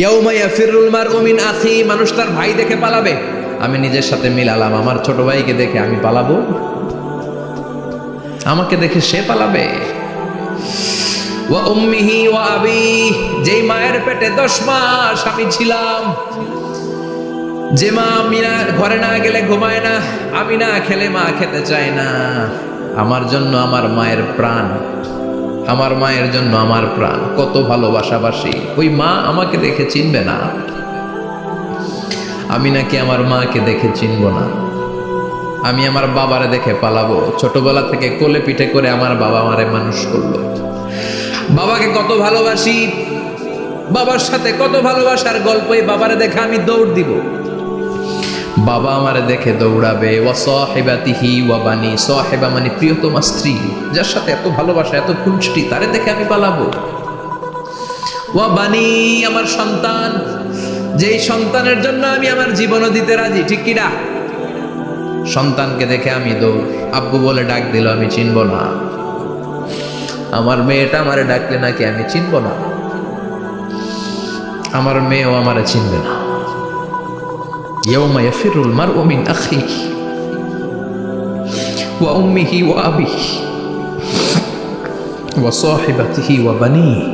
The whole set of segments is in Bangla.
ইয়াউমা ইয়াফিরুল মারউ মিন আখি, মানুষ তার ভাই দেখে পালাবে। আমি নিজের সাথে মিলালাম, আমার ছোট ভাইকে দেখে আমি পালাবো? আমাকে দেখে সে পালাবে? ওয়া উম্মিহি ওয়া আবি, যেই মায়ের পেটে 10 মাস আমি ছিলাম, যে মা আমি না ঘরে না গেলে ঘুমায় না, আমি না খেলে মা খেতে চায় না, আমার জন্য আমার মায়ের প্রাণ, আমার মায়ের জন্য আমার প্রাণ, কত ভালোবাসাবাসী। ওই মা আমাকে দেখে চিনবে না, আমি নাকি আমার মাকে দেখে চিনব না। আমি আমার বাবারে দেখে পালাবো। ছোটবেলা থেকে কোলে পিঠে করে আমার বাবা আমারে মানুষ করলো, বাবাকে কত ভালোবাসি, বাবার সাথে কত ভালোবাসার গল্প, এই বাবারে দেখে আমি দৌড় দিব, বাবা আমারে দেখে দৌড়াবে। ওয়া সাহিবাতিহি ওয়া বানি, সাহিবা মানে প্রিয়তমা স্ত্রী, যার সাথে এত ভালোবাসা এত খুনসুটি, তারে দেখে আমি পালাবো। ওয়া বানি, আমার সন্তান, যেই সন্তানের জন্য আমি আমার জীবনও দিতে রাজি, ঠিক কি না? সন্তানকে দেখে আমি দৌড়, আব্বু বলে ডাক দিল আমি চিনব না, আমার মেয়েটা আমারে ডাকলে নাকি আমি চিনব না, আমার মেয়েও আমারে চিনবে না। ইয়াউমা ইয়াফিরুল মারউ মিন আখিহি ওয়া উম্মিহি ওয়া আবিহি ওয়া সাহিবাতিহি ওয়া বানিহি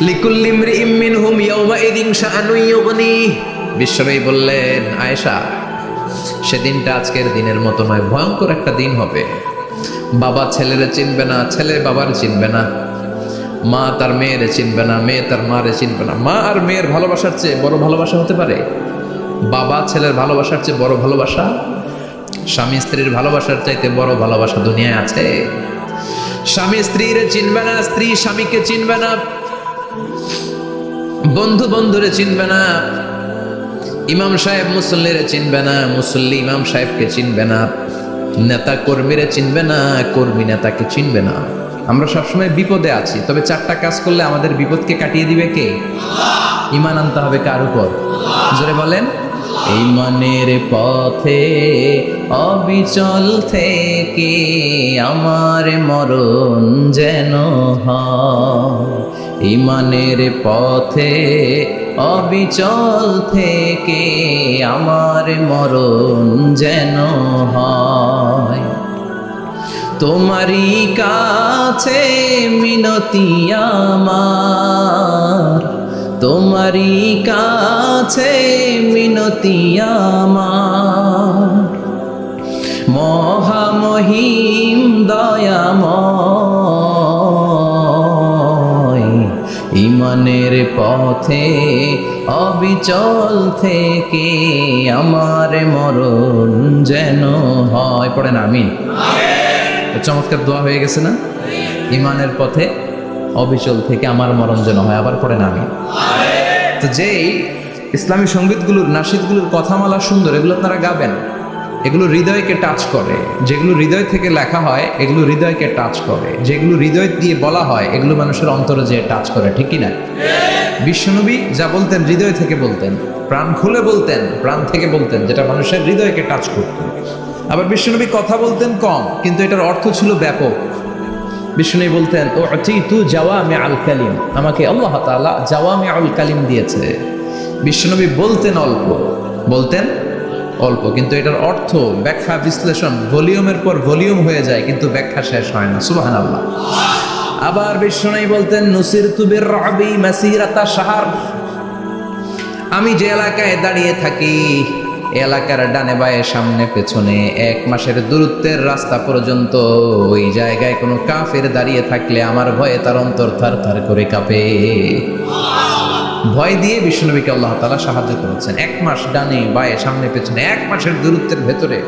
লিকুল্লি ইমরিইম মিনহুম ইয়াউমাইযিন শাআনুন ইউগনিহি। বিশ্বনবী বললেন, আয়েশা, সেদিনটা আজকের দিনের মতো নয়, ভয়ঙ্কর একটা দিন হবে। বাবা ছেলেরে চিনবে না, ছেলে বাবার চিনবে না, মা তার মেয়েরে চিনবে না, মেয়ে তার মারে চিনবে না। মা আর মেয়ের ভালোবাসার চেয়ে বড় ভালোবাসা হতে পারে? বাবা ছেলের ভালোবাসার চেয়ে বড় ভালোবাসা? স্বামী স্ত্রীর ভালোবাসার চাইতে বড় ভালোবাসা দুনিয়ায় আছে? স্বামী স্ত্রীরে চিনবে না, স্ত্রী স্বামীকে চিনবে না, বন্ধু বন্ধুরে চিনবে না, ইমাম সাহেব মুসল্লিরে চিনবে না, মুসল্লি ইমাম সাহেবকে চিনবে না, নেতা কর্মীরে চিনবে না, কর্মী নেতাকে চিনবে না। আমরা সবসময় বিপদে আছি, তবে 4টা কাজ করলে আমাদের বিপদকে কাটিয়ে দিবে কে? ঈমান আনতে হবে কার উপর? জোরে বলেন। ঈমানের পথে অবিচল থেকে আমার মরণ যেন হয়, ঈমানের পথে অবিচল থেকে আমার মরণ যেন হয়। তোমারই কাছে মিনতি আমার, তোমারই কাছে মিনতি আমার, মহামহিম দয়াময়, ঈমানের পথে অবিচল থেকে আমার মরণ যেন হয়। পড়েন আমিন। চমৎকার দোয়া হয়ে গেছে না? ঈমানের পথে অবিচল থেকে আমার মরণ যেন হয়। আবার পড়েন আমিন। তো যেই ইসলামী সঙ্গীতগুলোর, নাশিদগুলোর কথামালা সুন্দর, এগুলো আপনারা গাবেন, এগুলো হৃদয়কে টাচ করে। যেগুলো হৃদয় থেকে লেখা হয় এগুলো হৃদয়কে টাচ করে, যেগুলো হৃদয় দিয়ে বলা হয় এগুলো মানুষের অন্তরে যে টাচ করে, ঠিক কি না? বিশ্বনবী যা বলতেন হৃদয় থেকে বলতেন, প্রাণ খুলে বলতেন, প্রাণ থেকে বলতেন, যেটা মানুষের হৃদয়কে টাচ করত। আবার বিশ্বনবী কথা বলতেন কম, কিন্তু এটার অর্থ ছিল ব্যাপক। বিশ্বনবী বলতেন, ও আতিতু জাওয়ামিআল কালিম, আমাকে আল্লাহ তাআলা জাওয়ামিউল কালিম দিয়েছে। বিশ্বনবী বলতেন অল্প, বলতেন অল্প, কিন্তু এটার অর্থ, ব্যাখ্যা, বিশ্লেষণ ভলিউমের পর ভলিউম হয়ে যায়, কিন্তু ব্যাখ্যা শেষ হয় না। সুবহানাল্লাহ। আবার বিশ্বনবী বলতেন, নুসিরতু বিররাবি মাসিরাতা শাহর, আমি যে এলাকায় দাঁড়িয়ে থাকি এলাকার ডানে বায়ে সামনে পেছনে 1 মাসের দূরত্বের রাস্তা পর্যন্ত ওই জায়গায় কোনো কাফের দাঁড়িয়ে থাকলে আমার ভয়ে তার অন্তর থার থার করে কাঁপে। ভয় দিয়ে বিশ্বনবীকে আল্লাহ তাআলা সাহায্য করেছেন। 1 মাস ডানে বায়ে সামনে পেছনে 1 মাসের দূরত্বের ভেতরে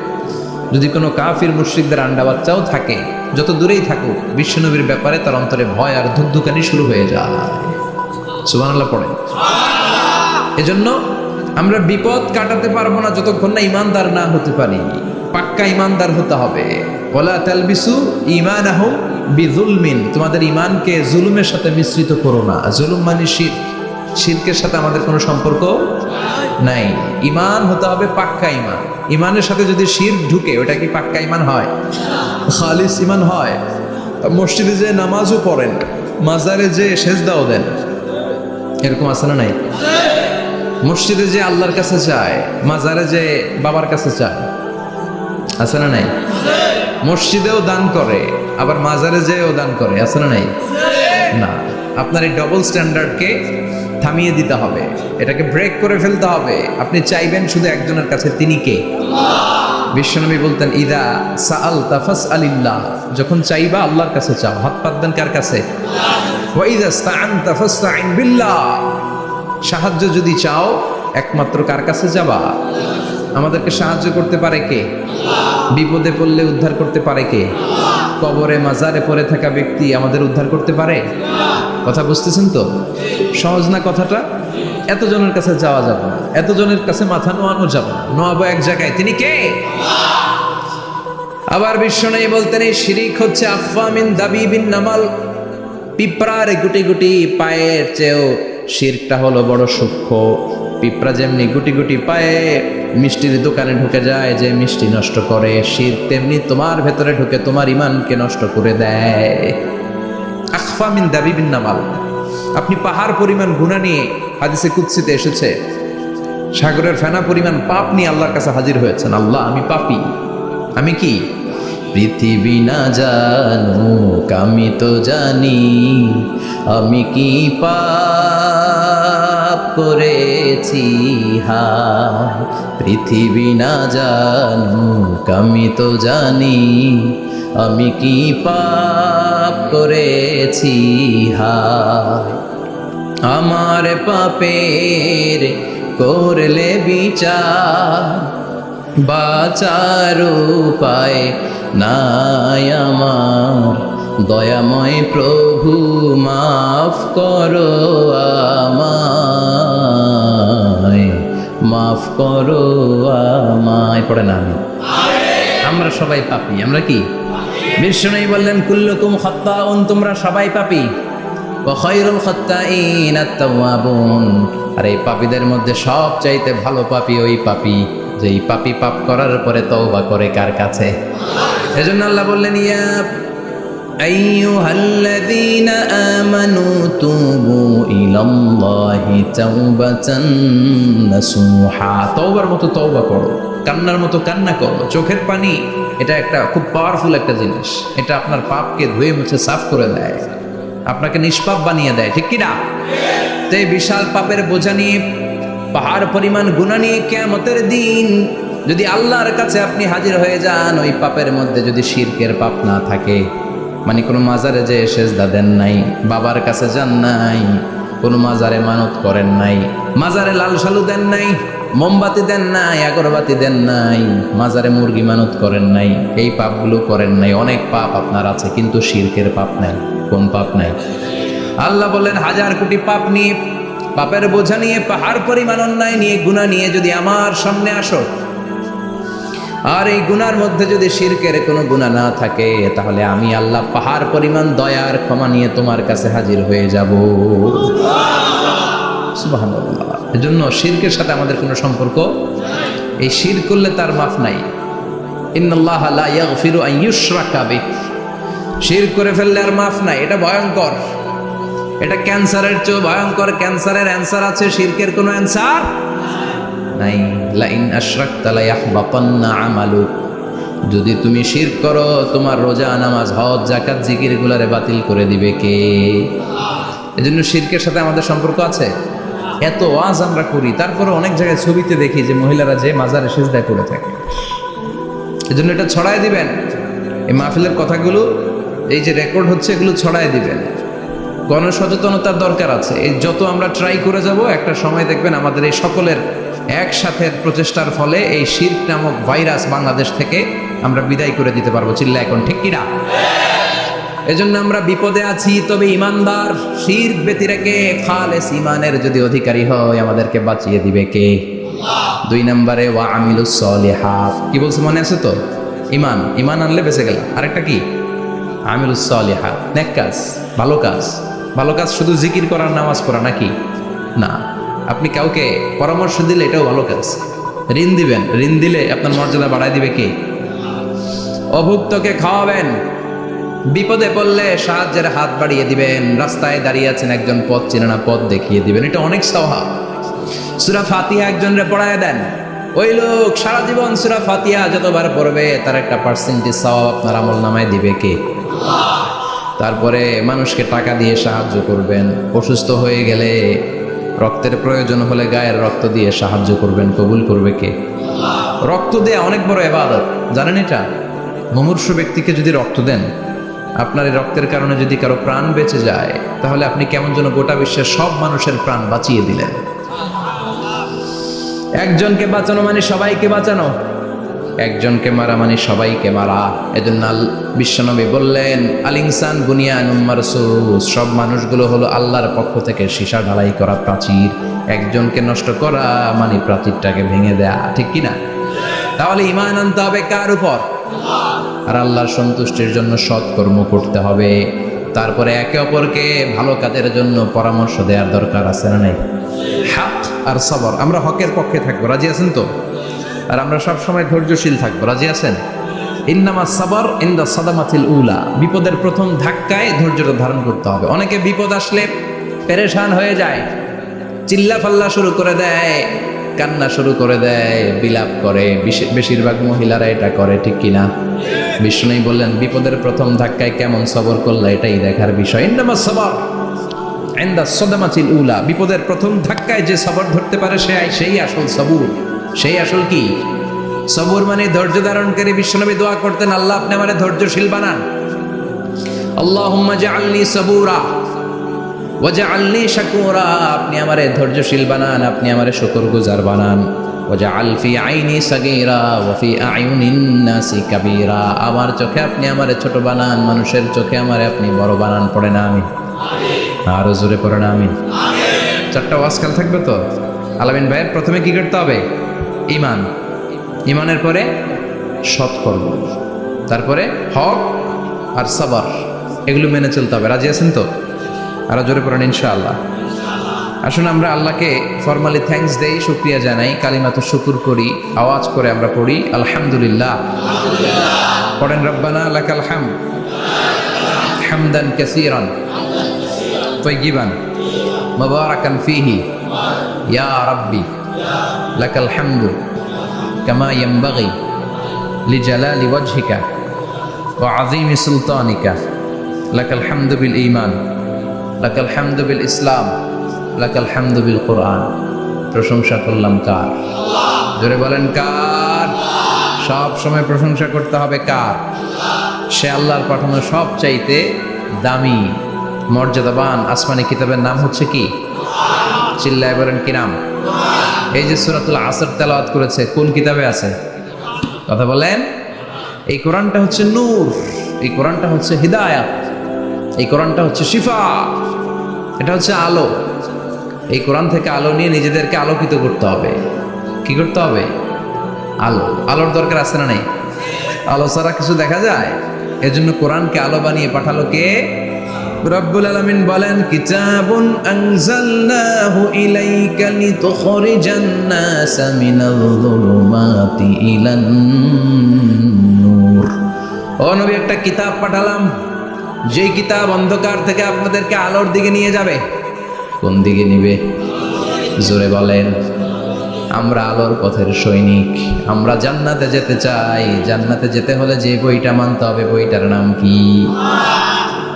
যদি কোনো কাফির মুশরিকদের আন্ডা বাচ্চাও থাকে, যত দূরেই থাকুক, বিশ্বনবীর ব্যাপারে তার অন্তরে ভয় আর ধুকধুকানি শুরু হয়ে যায়। সুবহানাল্লাহ পড়েন। এজন্য আমরা বিপদ কাটাতে পারবো না যতক্ষণ না ঈমানদার না হতে পারি। পাক্কা ঈমানদার হতে হবে। ওয়ালা তালবিসু ঈমানাহুম বিযুলমিন, তোমাদের ঈমানকে জুলুমের সাথে মিশ্রিত করো না। জুলুম মানে শিরক, শিরকের সাথে আমাদের কোনো সম্পর্ক নাই। ঈমান হতে হবে পাক্কা ঈমান। ঈমানের সাথে যদি শিরক ঢুকে, ওটা কি পাক্কা ঈমান হয়? খালিস ঈমান হয়? মসজিদে যে নামাজও পড়েন, মাজারে যে সেজদাও দেন, এরকম আছে না নাই? মসজিদে যে আল্লাহর কাছে যায়, মাজারে যে বাবার কাছে চায়, আছে না নাই? মসজিদেও দান করে, আবার মাজারে যেও দান করে, আছে না নাই? না, আপনার এই ডবল স্ট্যান্ডার্ডকে থামিয়ে দিতে হবে, এটাকে ব্রেক করে ফেলতে হবে। আপনি চাইবেন শুধু একজনের কাছে, তিনি কে? বিশ্বনবী বলতেন, ইদা সাআলতা ফাসআলিল্লাহ, যখন চাইবা আল্লাহর কাছে চাও। হাত পাত দেন কার কাছে? ওয়া ইদা ইসতাআনতা ফাসতাইন বিল্লাহ, সাহায্য যদি চাও একমাত্র কার কাছে যাবা? আমাদেরকে সাহায্য করতে পারে কে? বিপদে পড়লে উদ্ধার করতে পারে কে? কবরে মাজারে পড়ে থাকা ব্যক্তি আমাদের উদ্ধার করতে পারে? কথা বুঝতেছেন তো? সহজ না কথাটা? এতজনের কাছে যাওয়া যাবে না, এতজনের কাছে মাথা নোয়ানো যাবে না, নোয়াবো এক জায়গায়, তিনি কে? আবার বিশ্বনবী বলতেন, এই শিরিক হচ্ছে আফওয়া মিন দাবিবিন নামাল, পিঁপড়ার গুটি গুটি পায়ের চেয়েও শিরকটা হলো বড় সূক্ষ্ম। পিঁপড়া যেমনি গুটি গুটি পায়ে মিষ্টির দোকানে ঢুকে যায়, যে মিষ্টি নষ্ট করে, শিরক তেমনি তোমার ভেতরে ঢুকে তোমার ঈমানকে নষ্ট করে দেয়। আখফা মিন দাবিবিন নামাল, আপনি পাহাড় পরিমাণ গুনাহ নিয়ে, হাদিসে কুদসিতে এসেছে, সাগরের ফেনা পরিমাণ পাপ নিয়ে আল্লাহর কাছে হাজির হয়েছেন। আল্লাহ, আমি পাপী, আমি কি? পৃথিবী না জানুক আমি তো জানি, আমি কি পাপ করেছি হায়। পৃথিবী না জানুক আমি তো জানি, আমি কি পাপ করেছি হায়। আমার পাপের করলে বিচার, বাঁচার উপায় নাই আমার, দয়াময় প্রভু মাফ করো আমায়, মাফ করো আমায়। পড়ে না আমি, আমরা সবাই পাপী। আমরা কি? বিশ্বনবী বললেন, কুল্লুকুম খাত্তাউন, তোমরা সবাই পাপী, ওয়া খায়রুল খাত্তাইন আত-তাওয়াবুন, আর এই পাপীদের মধ্যে সবচাইতে ভালো পাপী ওই পাপী যেই পাপী পাপ করার পরে তওবা করে কার কাছে? এজন্য আল্লাহ বললেন, ইয়া আইয়ুহাল্লাযীনা আমানু তুবু ইলাল্লাহি তাওবাতান নাসুহা, তওবার মতো তওবা করো, কান্নার মতো কান্না করো। চোখের পানি এটা একটা খুব পাওয়ারফুল একটা জিনিস, এটা আপনার পাপকে ধুয়ে মুছে সাফ করে দেয়, আপনাকে নিষ্পাপ বানিয়ে দেয়, ঠিক কি না? তো এই বিশাল পাপের বোঝা নিয়ে, পাহাড় পরিমাণ গুনাহ নিয়ে কিয়ামতের দিন যদি আল্লাহর কাছে আপনি হাজির হয়ে যান, ওই পাপের মধ্যে যদি শিরকের পাপ না থাকে, মানে কোনো মাজারে যে সেজদা দেন নাই, বাবার কাছে যান নাই, কোনো মাজারে মানত করেন নাই, মাজারে লাল শালু দেন নাই, মোমবাতি দেন নাই, আগরবাতি দেন নাই, মাজারে মুরগি মানত করেন নাই, এই পাপগুলো করেন নাই, অনেক পাপ আপনার আছে, কিন্তু শিরকের পাপ নাই। কোন পাপ নাই? আল্লাহ বলেন, হাজার কোটি পাপ নিয়ে, পাপের বোঝা নিয়ে, পাহাড় পরিমাণ অন্যায় নিয়ে, গুনাহ নিয়ে যদি আমার সামনে আসো, আর এই গুনার মধ্যে যদি শিরকের কোনো গুনাহ না থাকে, তাহলে আমি আল্লাহ পাহাড় পরিমাণ দয়ার ক্ষমা নিয়ে তোমার কাছে হাজির হয়ে যাব। সুবহানাল্লাহ। এজন্য শিরকের সাথে আমাদের কোনো সম্পর্ক, এই শিরক করলে তার মাফ নাই। ইন্নাল্লাহা লা ইয়াগফিরু আন ইউশরাকা বিহি, শিরক করে ফেললে আর মাফ নাই। এটা ভয়ঙ্কর, এটা ক্যান্সারের চেয়ে ভয়ঙ্কর। ক্যান্সারের অ্যান্সার আছে, শিরকের কোনো অ্যান্সার নাই। লা ইন আশরাকতা লা ইয়াহবাতান্না আমালুক, যদি তুমি শিরক করো, তোমার রোজা, নামাজ, হজ, যাকাত, জিকির গুলারে বাতিল করে দিবে কে? এজন্য শিরকের সাথে আমাদের সম্পর্ক আছে। এত ওয়াজ আমরা করি, তারপরে অনেক জায়গায় ছবিতে দেখি যে মহিলারা যে মাজারে সিজদা করে থাকে। এজন্য এটা ছড়ায় দিবেন, এই মাহফিলের কথাগুলো এই যে রেকর্ড হচ্ছে, এগুলো ছড়ায় দিবেন। গণসচেতনতার দরকার আছে। এই যত আমরা ট্রাই করে যাব, একটা সময় দেখবেন আমাদের এই সকলের একসাথে প্রচেষ্টার ফলে এই শিরক নামক ভাইরাস বাংলাদেশ থেকে আমরা বিদায় করে দিতে পারবো। চিল্লা এখন, ঠিক কিনা? এজন্য আমরা বিপদে আছি, তবে ইমানদার, শিরক ব্যতি রেখে খালেস ইমানের যদি অধিকারী হয়, আমাদেরকে বাঁচিয়ে দিবে কে? 2 নম্বরে ওয়া আমিলুস সলিহাত, কি বলছে মনে আছে তো? ইমান, ইমান আনলে বেঁচে গেল। আরেকটা কি? আমিলুস সলিহাত, নেক কাজ, ভালো কাজ। ভালো কাজ শুধু জিকির করার, নামাজ পড়া নাকি? না, আপনি কাউকে পরামর্শ দিলে এটাও ভালো কাজ। ঋণ দিবেন, ঋণ দিলে আপনার মর্যাদা বাড়ায় দিবে কে? অভুক্তকে খাওয়াবেন, বিপদে পড়লে সাহায্যের হাত বাড়িয়ে দিবেন। রাস্তায় দাঁড়িয়ে আছেন, একজন পথ চেনে না, পথ দেখিয়ে দিবেন। এটা অনেক সওয়াব। সূরা ফাতিহা একজনরে পড়ায় দেন, ওই লোক সারা জীবন সূরা ফাতিহা যতবার পড়বে তার একটা পার্সেন্টেজ সওয়াব আপনার আমলনামায় দিবে কে? তারপরে মানুষকে টাকা দিয়ে সাহায্য করবেন, অসুস্থ হয়ে গেলে রক্তের প্রয়োজন হলে গায়ের রক্ত দিয়ে সাহায্য করবেন, কবুল করবে কে? রক্ত দেয়া অনেক বড় ইবাদত, জানেন এটা? মুমূর্ষু ব্যক্তিকে যদি রক্ত দেন, আপনার এই রক্তের কারণে যদি কারো প্রাণ বেঁচে যায়, তাহলে আপনি কেমন যেন গোটা বিশ্বের সব মানুষের প্রাণ বাঁচিয়ে দিলেন। একজনকে বাঁচানো মানে সবাইকে বাঁচানো, একজনকে মারা মানে সবাইকে মারা। এজন্য বিশ্বনবী বললেন, আল ইনসান বুনিয়ানুম মারসুস, সব মানুষগুলো হলো আল্লাহর পক্ষ থেকে সীসা ঢালাই করা প্রাচীর। একজনকে নষ্ট করা মানে প্রাচীরটাকে ভেঙে দেয়া, ঠিক কিনা? তাহলে ঈমান আনতে হবে কার উপর? আর আল্লাহর সন্তুষ্টির জন্য সৎকর্ম করতে হবে। তারপরে একে অপরকে ভালো কাজের জন্য পরামর্শ দেওয়ার দরকার আছে না নাই? হক আর সবর, আমরা হকের পক্ষে থাকবো, রাজি আছেন তো? আর আমরা সব সময় ধৈর্যশীল থাকবো, রাজি আছেন? ইন্নামা সাবর ইনদা সাদামাতিল উলা, বিপদের প্রথম ধাক্কায় ধৈর্যটা ধারণ করতে হবে। অনেকে বিপদ আসলে পেরেশান হয়ে যায়, চিল্লা ফাল্লা শুরু করে দেয়, কান্না শুরু করে দেয়, বিলাপ করে। বেশিরভাগ মহিলারা এটা করে, ঠিক কিনা? বিষ্ণুই বললেন, বিপদের প্রথম ধাক্কায় কেমন সবর করলে এটাই দেখার বিষয়। ইন্নামা সাবর ইনদা সাদামাতিল উলা, বিপদের প্রথম ধাক্কায় যে সবর ধরতে পারে সেই আসল সবুর। সেই আসল কি? সবুর মানে ধৈর্য ধারণকারী। বিশ্বনবী দোয়া করতেন, আল্লাহ আপনি আমারে ধৈর্যশীল বানান। আল্লাহুম্মা জাআলনি সাবুরা ওয়াজআলনি শাকুরা, আপনি আমারে ধৈর্যশীল বানান, আপনি আমারে শুকরগুজার বানান। ওয়াজআল ফি আইনি সাগীরা ওয়া ফি আয়ুনিন নাসি কাবীরা, আমার চোখে আপনি আমারে ছোট বানান, মানুষের চোখে আমারে আপনি বড় বানান। পড়েন আমিন। আরো জোরে পড়েন আমিন। চারটা ওয়াজকাল থাকবে তো? আলামিন ভাইয়ের প্রথমে কি করতে হবে? ঈমান, ঈমানের পরে সৎকর্ম, তারপরে হক আর সবর, এগুলো মেনে চলতে হবে। রাজি আছেন তো? আরো জোরে পড়েন ইনশাআল্লাহ। আসুন আমরা আল্লাহকে ফরমালি থ্যাঙ্কস দেই, শুকরিয়া জানাই, কালিমাতুশ শুকুর করি, আওয়াজ করে আমরা পড়ি আলহামদুলিল্লাহ। পড়েন রব্বানা লাকাল হামদ হামদান কাসীরান তাইয়িবান মুবারাকান ফীহি ইয়া রাব্বি লাকাল হামদু কামা ইয়ানবাগি লিজালালি ওয়াজহিকা ওয়া আযীমি সুলতানিকা লাকাল হামদু বিল ঈমান লাকাল হামদু বিল ইসলাম লাকাল হামদু বিল কুরআন। প্রশংসা করলাম কার? জোরে বলেন কার? সব সময় প্রশংসা করতে হবে কার? সে আল্লাহর পাঠানো সবচাইতে দামি মর্যাদাবান আসমানি কিতাবের নাম হচ্ছে কি? চিল্লায় বলেন কি নাম? এই যে সূরাতুল আসর তেলাওয়াত করেছে, কোন কিতাবে আছে? কথা বলেন। এই কোরআনটা হচ্ছে নূর, এই কোরআনটা হচ্ছে হিদায়াত, এই কোরআনটা হচ্ছে শিফা, এটা হচ্ছে আলো। এই কোরআন থেকে আলো নিয়ে নিজেদেরকে আলোকিত করতে হবে। কি করতে হবে? আলো। আলোর দরকার আছে না নাই? আলো ছাড়া কিছু দেখা যায়? এজন্য কোরআনকে আলো বানিয়ে পাঠালো কে? রব্বুল আলামিন বলেন, কিতাবুন আনজালনাহু ইলাইকা লিতুখরিজান নাসা মিনাল যুলুমাতি ইলান নূর। ও নবী, একটা কিতাব পাঠালাম, যেই কিতাব অন্ধকার থেকে আপনাদেরকে আলোর দিকে নিয়ে যাবে। কোন দিকে নিবে? জোরে বলেন। আমরা আলোর পথের সৈনিক, আমরা জান্নাতে যেতে চাই। জান্নাতে যেতে হলে যে বইটা মানতে হবে, বইটার নাম কি?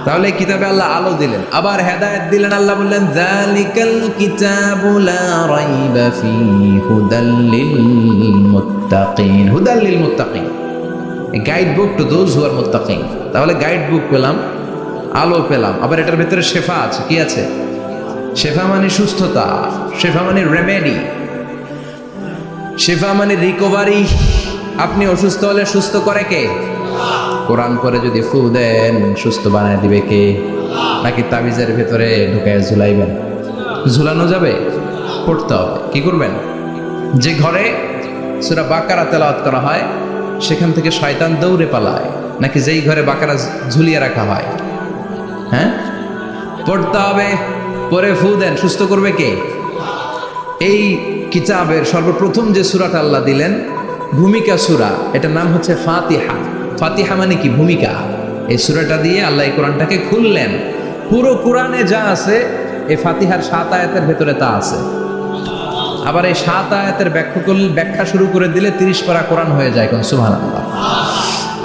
তাহলে কিতাবে আল্লাহ আলো দিলেন, আবার হেদায়েত দিলেন। আল্লাহ বললেন, যালিকাল কিতাবু লা রাইবা ফীহি হুদাল লিল মুত্তাকিন। হুদাল লিল মুত্তাকিন, a guide book to those who are মুত্তাকিন। তাহলে গাইড বুক পেলাম, আলো পেলাম, আবার এটার ভিতরে শেফা আছে। কি আছে? শেফা মানে সুস্থতা, শেফা মানে রেমেডি, শেফা মানে রিকভারি। আপনি অসুস্থ হলে সুস্থ করে কে? কোরআন পরে যদি ফু দেন, সুস্থ বানায় দিবে কে? নাকি তাবিজের ভেতরে ঢুকায় ঝুলাইবেন? ঝুলানো যাবে? পড়তে হবে। কি করবেন? যে ঘরে সূরা বাকারা তেলাওয়াত করা হয় সেখান থেকে শয়তান দৌড়ে পালায়, নাকি যেই ঘরে বাকারা ঝুলিয়ে রাখা হয়? হ্যাঁ, পড়তে হবে। পরে ফু দেন, সুস্থ করবে কে? এই কিতাবের সর্বপ্রথম যে সূরাটা আল্লাহ দিলেন, ভূমিকা সূরা, এটার নাম হচ্ছে ফাতিহা। ফাতিহা মানে কি? ভূমিকা। এই সূরাটা দিয়ে আল্লাহ এই কোরআনটাকে খুললেন। পুরো কোরআনে যা আছে এই ফাতিহার 7 আয়াতের ভেতরে তা আছে। আবার এই 7 আয়াতের ব্যাখ্যা শুরু করে দিলে 30 পারা কোরআন হয়ে যায়। কোন সুবহানাল্লাহ।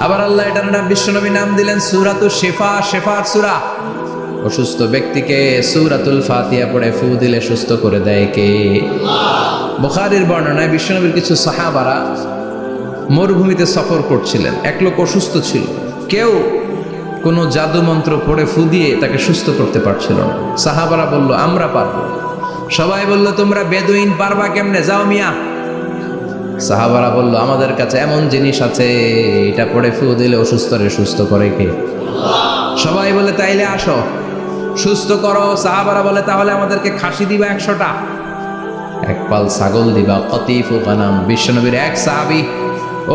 আবার আল্লাহ এটার নাম বিশ্বনবী নাম দিলেন সূরাতুশ শিফা, শিফার সূরা। অসুস্থ ব্যক্তিকে সূরাতুল ফাতিহা পড়ে ফু দিলে সুস্থ করে দেয় কে? বুখারীর বর্ণনায় বিশ্বনবীর কিছু সাহাবারা মরুভূমিতে সফর করছিলেন। এক লোক অসুস্থ ছিল, কেউ কোনো জাদু মন্ত্র পড়ে ফু দিয়ে তাকে সুস্থ করতে পারছিল না। সাহাবারা বলল আমরা পারবো। সবাই বলল তোমরা বেদুইন পারবা কেমনে, যাও মিয়া। সাহাবারা বলল আমাদের কাছে এমন জিনিস আছে, এটা পড়ে ফু দিলে অসুস্থরে সুস্থ করে কে? সবাই বলে তাইলে আসো সুস্থ করো। সাহাবারা বলে তাহলে আমাদেরকে খাসি দিবা 100টা, এক পাল ছাগল দিবা। কতিফু বানাম বিশ্বনবীর এক সাহাবী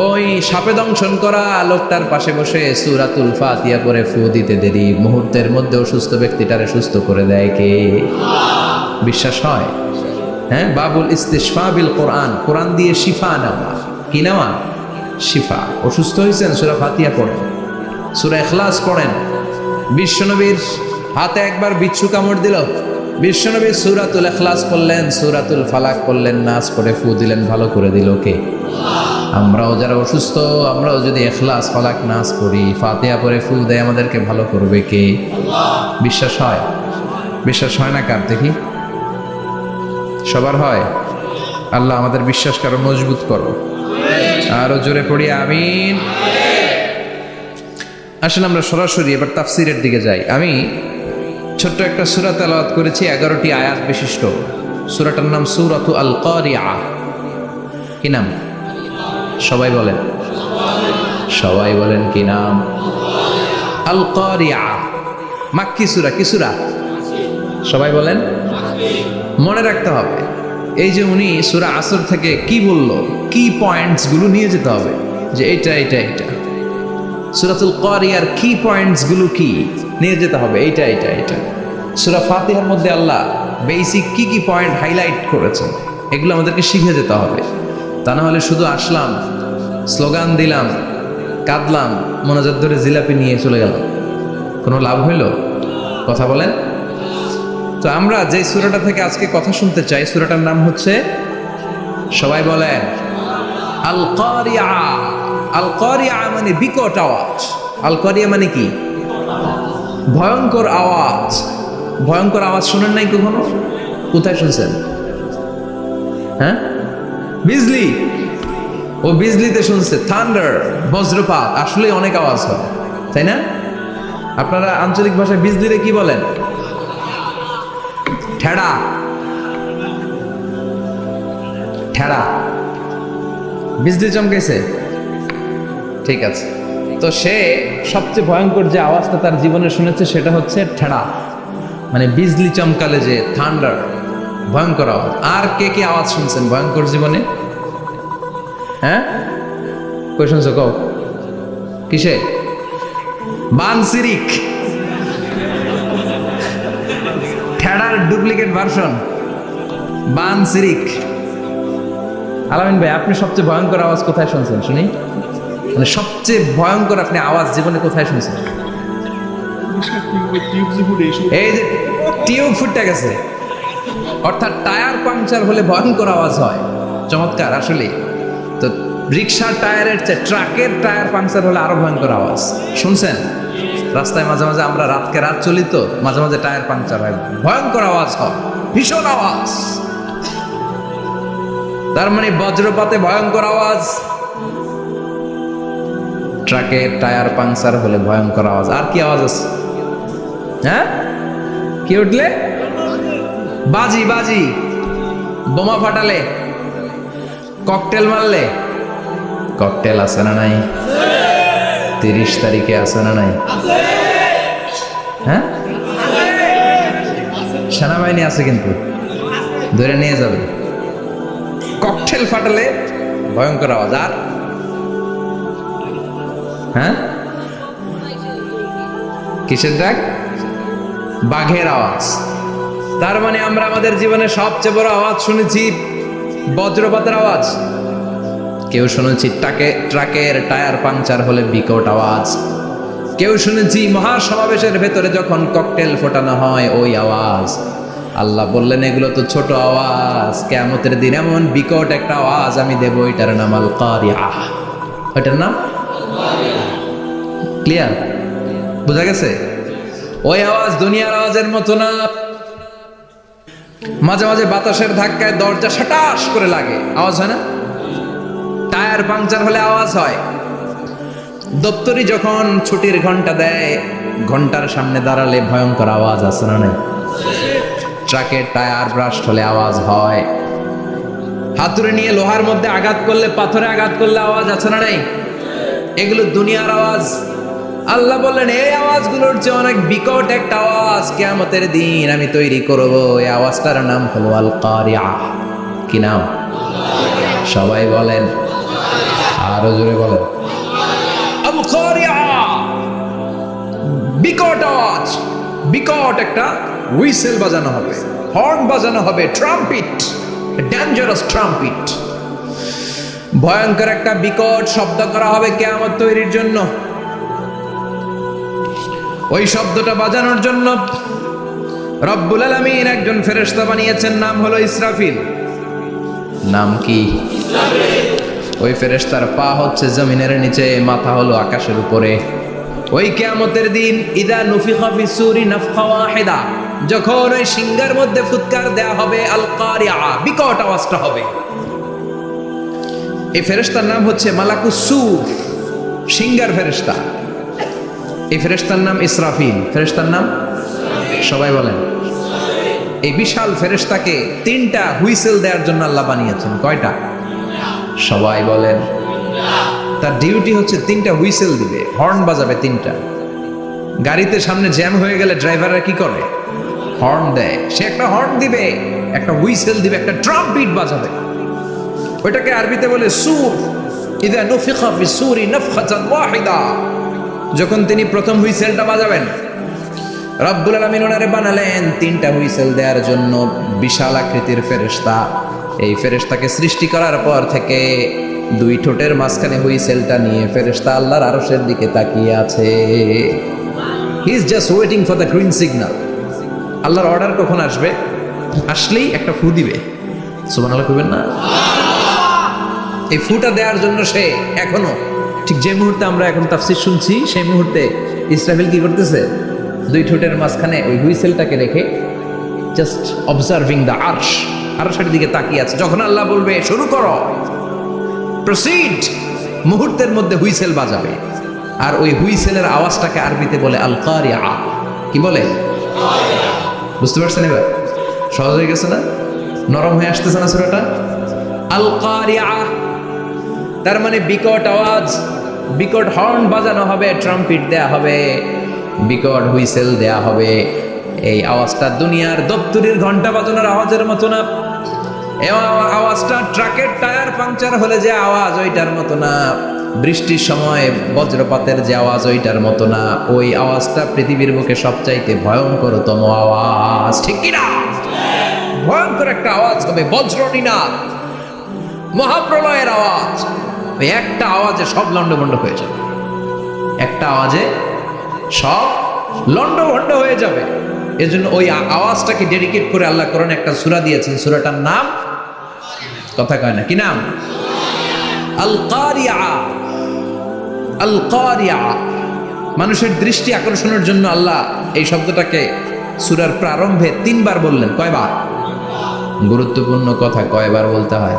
ওই সাপে দংশন করা লোকটার পাশে বসে সূরাতুল ফাতিহা পড়ে ফু দিতে দেরি মুহূর্তের মধ্যে অসুস্থ ব্যক্তিটারে সুস্থ করে দেয় কে? বিশ্বাস হয়? হ্যাঁ, বাবুল ইস্তিশফা বিল কোরআন, কোরআন দিয়ে শিফা নেওয়া। কি নেওয়া? শিফা। অসুস্থ হয়েছেন, সূরা ফাতিহা পড়েন, সূরা ইখলাস পড়েন। বিশ্বনবীর হাতে একবার বিচ্ছু কামড় দিল, বিশ্বনবী সূরাতুল ইখলাস পড়লেন, সূরাতুল ফালাক পড়লেন, নাস পড়ে ফু দিলেন, ভালো করে দিল কে? আমরাও যারা অসুস্থ, আমরাও যদি ইখলাস ফালাক নাস পড়ি, ফাতিহা পড়ে ফু দেয়, আমাদেরকে ভালো করবে কে? বিশ্বাস হয়? বিশ্বাস হয় না কার? দেখি সবার হয়? আল্লাহ আমাদের বিশ্বাসকে আরো মজবুত করো। আরো জোরে পড়ি আমিন। আসলে আমরা সরাসরি এবার তাফসিরের দিকে যাই। আমি ছোট্ট একটা সূরা তেলাওয়াত করেছি, 11টি আয়াত বিশিষ্ট। সূরাটার নাম সূরাতু আল কারিয়া। কি নাম? সবাই বলেন, সবাই বলেন কি নাম? আল কারিয়া। মাক্কি সূরা। কি সূরা? সবাই বলেন। মনে রাখতে হবে এই যে উনি সূরা আসর থেকে কি বলল, কি পয়েন্টস গুলো নিয়ে যেতে হবে, যে এটা এটা এটা। সূরাতুল কারিয়ার কি পয়েন্টস গুলো কি নিয়ে যেতে হবে, এইটা এটা এটা। সূরা ফাতিহার মধ্যে আল্লাহ বেসিক কি কি পয়েন্ট হাইলাইট করেছেন, এগুলো আমাদেরকে শিখে যেতে হবে। তা না হলে শুধু আসলাম, স্লোগান দিলাম, কাঁদলাম, মোনাজাত ধরে জিলাপি নিয়ে চলে গেলাম, কোনো লাভ হইল? কথা বলেন। তো আমরা যে সূরাটা থেকে আজকে কথা শুনতে চাই, সূরাটার নাম হচ্ছে, সবাই বলেন, আল কারিয়া। আল কারিয়া মানে বিকট আওয়াজ। আল কারিয়া মানে কি? ভয়ঙ্কর আওয়াজ। ভয়ঙ্কর আওয়াজ শোনেন নাই কখনো? কোথায় শুনছেন? হ্যাঁ, বিজলি। ও বিজলিতে শুনছে, থান্ডার, বজ্রপাত। আসলে অনেক আওয়াজ হয়, তাই না? আপনারা আঞ্চলিক ভাষায় বিজলিরে কি বলেন? ঠেড়া। ঠেড়া। বিজলি চমকেছে, ঠিক আছে। তো সে সবচেয়ে ভয়ঙ্কর যে আওয়াজটা তার জীবনে শুনেছে সেটা হচ্ছে ঠেড়া, মানে বিজলি চমকালে যে থান্ডার, ভয়ঙ্কর আওয়াজ। আর কে কে আওয়াজ শুনছেন ভয়ঙ্কর জীবনে? হ্যাঁ, কই শুনছো? কও কিসে? বানসিরিক, ঠেড়ার ডুপ্লিকেট ভার্সন বানসিরিক। আলামিন ভাই, আপনি সবচেয়ে ভয়ঙ্কর আওয়াজ কোথায় শুনছেন শুনি? মানে সবচেয়ে ভয়ঙ্কর আপনি আওয়াজ জীবনে কোথায় শুনছেন? এই যে টিউব ফুটে গেছে, অর্থাৎ টায়ার পাংচার হলে ভয়ঙ্কর আওয়াজ হয়। চমৎকার। আসলে তো রিক্সার টায়ারের চেয়ে ট্রাকের টায়ার পাংচার হলে আরো ভয়ঙ্কর আওয়াজ শুনছেন? রাস্তায় মাঝে মাঝে আমরা রাতকে রাত চলি, তো মাঝে মাঝে টায়ার পাংচার হয়, ভয়ঙ্কর আওয়াজ হয়, ভীষণ আওয়াজ। তার মানে বজ্রপাতে ভয়ঙ্কর আওয়াজ, ট্রাকের টায়ার পাংচার হলে ভয়ঙ্কর আওয়াজ। আর কি আওয়াজ আছে? হ্যাঁ, কি উঠলে? বাজি। বাজি, বোমা ফাটালে, ককটেল মারলে। ককটেল আছে না নাই? 30 তারিখে আছে না নাই? হ্যাঁ, সেনাবাহিনী আছে, কিন্তু ধরে নিয়ে যাবে। ককটেল ফাটালে ভয়ঙ্কর আওয়াজ। আর হ্যাঁ, কিসের ডাক? বাঘের আওয়াজ। তার মানে আমরা আমাদের জীবনে সবচেয়ে বড় আওয়াজ শুনেছি বজ্রপাতের আওয়াজ। কেউ শুনেছি ট্রাকের টায়ার পাংচার হলে বিকট আওয়াজ। কেউ শুনেছি মহাসমাবেশের ভেতরে যখন ককটেল ফোটানো হয় ওই আওয়াজ। আল্লাহ বললেন এগুলো তো ছোট আওয়াজ, কিয়ামতের দিন এমন বিকট একটা আওয়াজ আমি দেব, এটার নাম আল কারিআহ। এটার নাম ক্লিয়ার, বুঝা গেছে? ওই আওয়াজ দুনিয়ার আওয়াজের মতো না। মাঝে মাঝে বাতাসের ধাক্কায় দরজা সাটাস করে লাগে, আওয়াজ হয় না? টায়ার পাংচার হলে আওয়াজ হয়। দপ্তরি যখন ছুটির ঘন্টা দেয়, ঘন্টার সামনে দাঁড়ালে ভয়ঙ্কর আওয়াজ আছে না নাই? ট্রাকের টায়ার ব্রাস্ট হলে আওয়াজ হয়। হাতুড়ি নিয়ে লোহার মধ্যে আঘাত করলে, পাথরে আঘাত করলে আওয়াজ আছে না নাই? এগুলো দুনিয়ার আওয়াজ। আল্লাহ বললেন এই আওয়াজগুলোর যে অনেক বিকট একটা আওয়াজ কিয়ামতের দিন আমি তৈরি করব। এই আওয়াজটার নাম হলো আল কারিআহ। কি নাম? সবাই বলেন, আরো জোরে বলেন, আল কারিআহ। বিকট আওয়াজ, বিকট একটা হুইসেল বাজানো হবে, হর্ন বাজানো হবে, ট্রাম্পিট, ডেঞ্জারাস ট্রাম্পিট। ভয়ঙ্কর একটা বিকট শব্দ করা হবে কিয়ামত তৈরির জন্য। ওই শব্দটা বাজানোর জন্য রব্বুল আলামিন একজন ফেরেশতা বানিয়েছেন, নাম হলো ইসরাফিল। নাম কি? ওই ফেরেশতার পা হচ্ছে জমিনের নিচে, মাথা হলো আকাশের উপরে। ওই কিয়ামতের দিন ইদা নুফিখা ফিস সূরি নাফখা ওয়াহিদা, যখন ওই সিংহার মধ্যে ফুৎকার দেয়া হবে আল কারিআহ, বিকট আওয়াজটা হবে। এই ফেরেশতার নাম হচ্ছে মালাকুস সূর, সিংহার ফেরেশতা। এই ফেরেশতার নাম ইসরাফিল। ফেরেশতার নাম সবাই বলেন। এই বিশাল ফেরেশতাকে তিনটা হুইসেল দেওয়ার জন্য আল্লাহ বানিয়েছেন। কয়টা? সবাই বলেন। তার ডিউটি হচ্ছে তিনটা হুইসেল দিবে, হর্ন বাজাবে তিনটা। গাড়িতে সামনে জ্যাম হয়ে গেলে ড্রাইভাররা কি করে? হর্ন দেয়। সে একটা হর্ন দিবে, একটা হুইসেল দিবে, একটা ড্রাম বিট বাজাবে। ওইটাকে আরবিতে বলে সূর। ইদা নুফিখা ফিস সূরি নাফখাতান ওয়াহিদা, যখন তিনি প্রথম হুইসেলটা বাজাবেন, রব্বুল আলামিন ওনারে বানালেন তিনটা হুইসেল দেওয়ার জন্য বিশাল আকৃতির ফেরেশতা। এই ফেরেশতাকে সৃষ্টি করার পর থেকে দুই ঠোঁটের মাঝখানে হুইসেলটা নিয়ে ফেরেশতা আল্লাহর আরশের দিকে তাকিয়ে আছে। He is just waiting for the green signal. আল্লাহর অর্ডার কখন আসবে, আসলেই একটা ফু দিবে। সুবহানাল্লাহ কইবেন না? এই ফুটা দেওয়ার জন্য সে এখনো, ঠিক যে মুহূর্তে আমরা এখন তাফসীর শুনছি সেই মুহূর্তে ইসরাফিল কি করতেছে? দুই ঠোঁটের মাঝখানে ওই হুইসেলটাকে রেখে জাস্ট অবজার্ভিং দ্য আরশ, আরশের দিকে তাকিয়ে আছে। যখন আল্লাহ বলবে শুরু করো, প্রসিড, মুহূর্তের মধ্যে হুইসেল বাজাবে। আর ওই হুইসেলের আওয়াজটাকে আরবিতে বলে আল কারিআহ। কি বলে? বুঝতে পারছেন এবার? সহজ হয়ে গেছে না? নরম হয়ে আসতেছে না সূরাটা? আল কারিআহ তার মানে বিকট আওয়াজ, বিকট হর্ন বাজানো হবে, ট্রাম্পিট দেয়া হবে, বিকট হুইসেল দেয়া হবে। এই আওয়াজটা দুনিয়ার দপ্তরির ঘন্টা বাজানোর আওয়াজের মতো না। এই আওয়াজটা ট্রাকের টায়ার পাংচার হলে যে আওয়াজ ওইটার মতো না। বৃষ্টির সময় বজ্রপাতের যে আওয়াজ ওইটার মতো না। ওই আওয়াজটা পৃথিবীর বুকে সবচাইতে ভয়ঙ্করতম আওয়াজ, ঠিক কিনা? ভয়ঙ্কর একটা আওয়াজ হবে, বজ্রনিনাদ, মহাপ্রলয়ের আওয়াজ। ওই একটা আওয়াজে সব লন্ডভন্ড হয়ে যাবে, একটা আওয়াজে সব লন্ডভন্ড হয়ে যাবে। এজন্য ওই আওয়াজটাকে ডেডিকেট করে আল্লাহ কোরআনে একটা সূরা দিয়েছেন। সূরাটার নাম, কথা কয় না, কি নাম? আল কারিআহ। আল কারিআহ মানুষের দৃষ্টি আকর্ষণের জন্য আল্লাহ এই শব্দটাকে সূরার প্রারম্ভে 3 বার বললেন। কয়বার? গুরুত্বপূর্ণ কথা কয়বার বলতে হয়?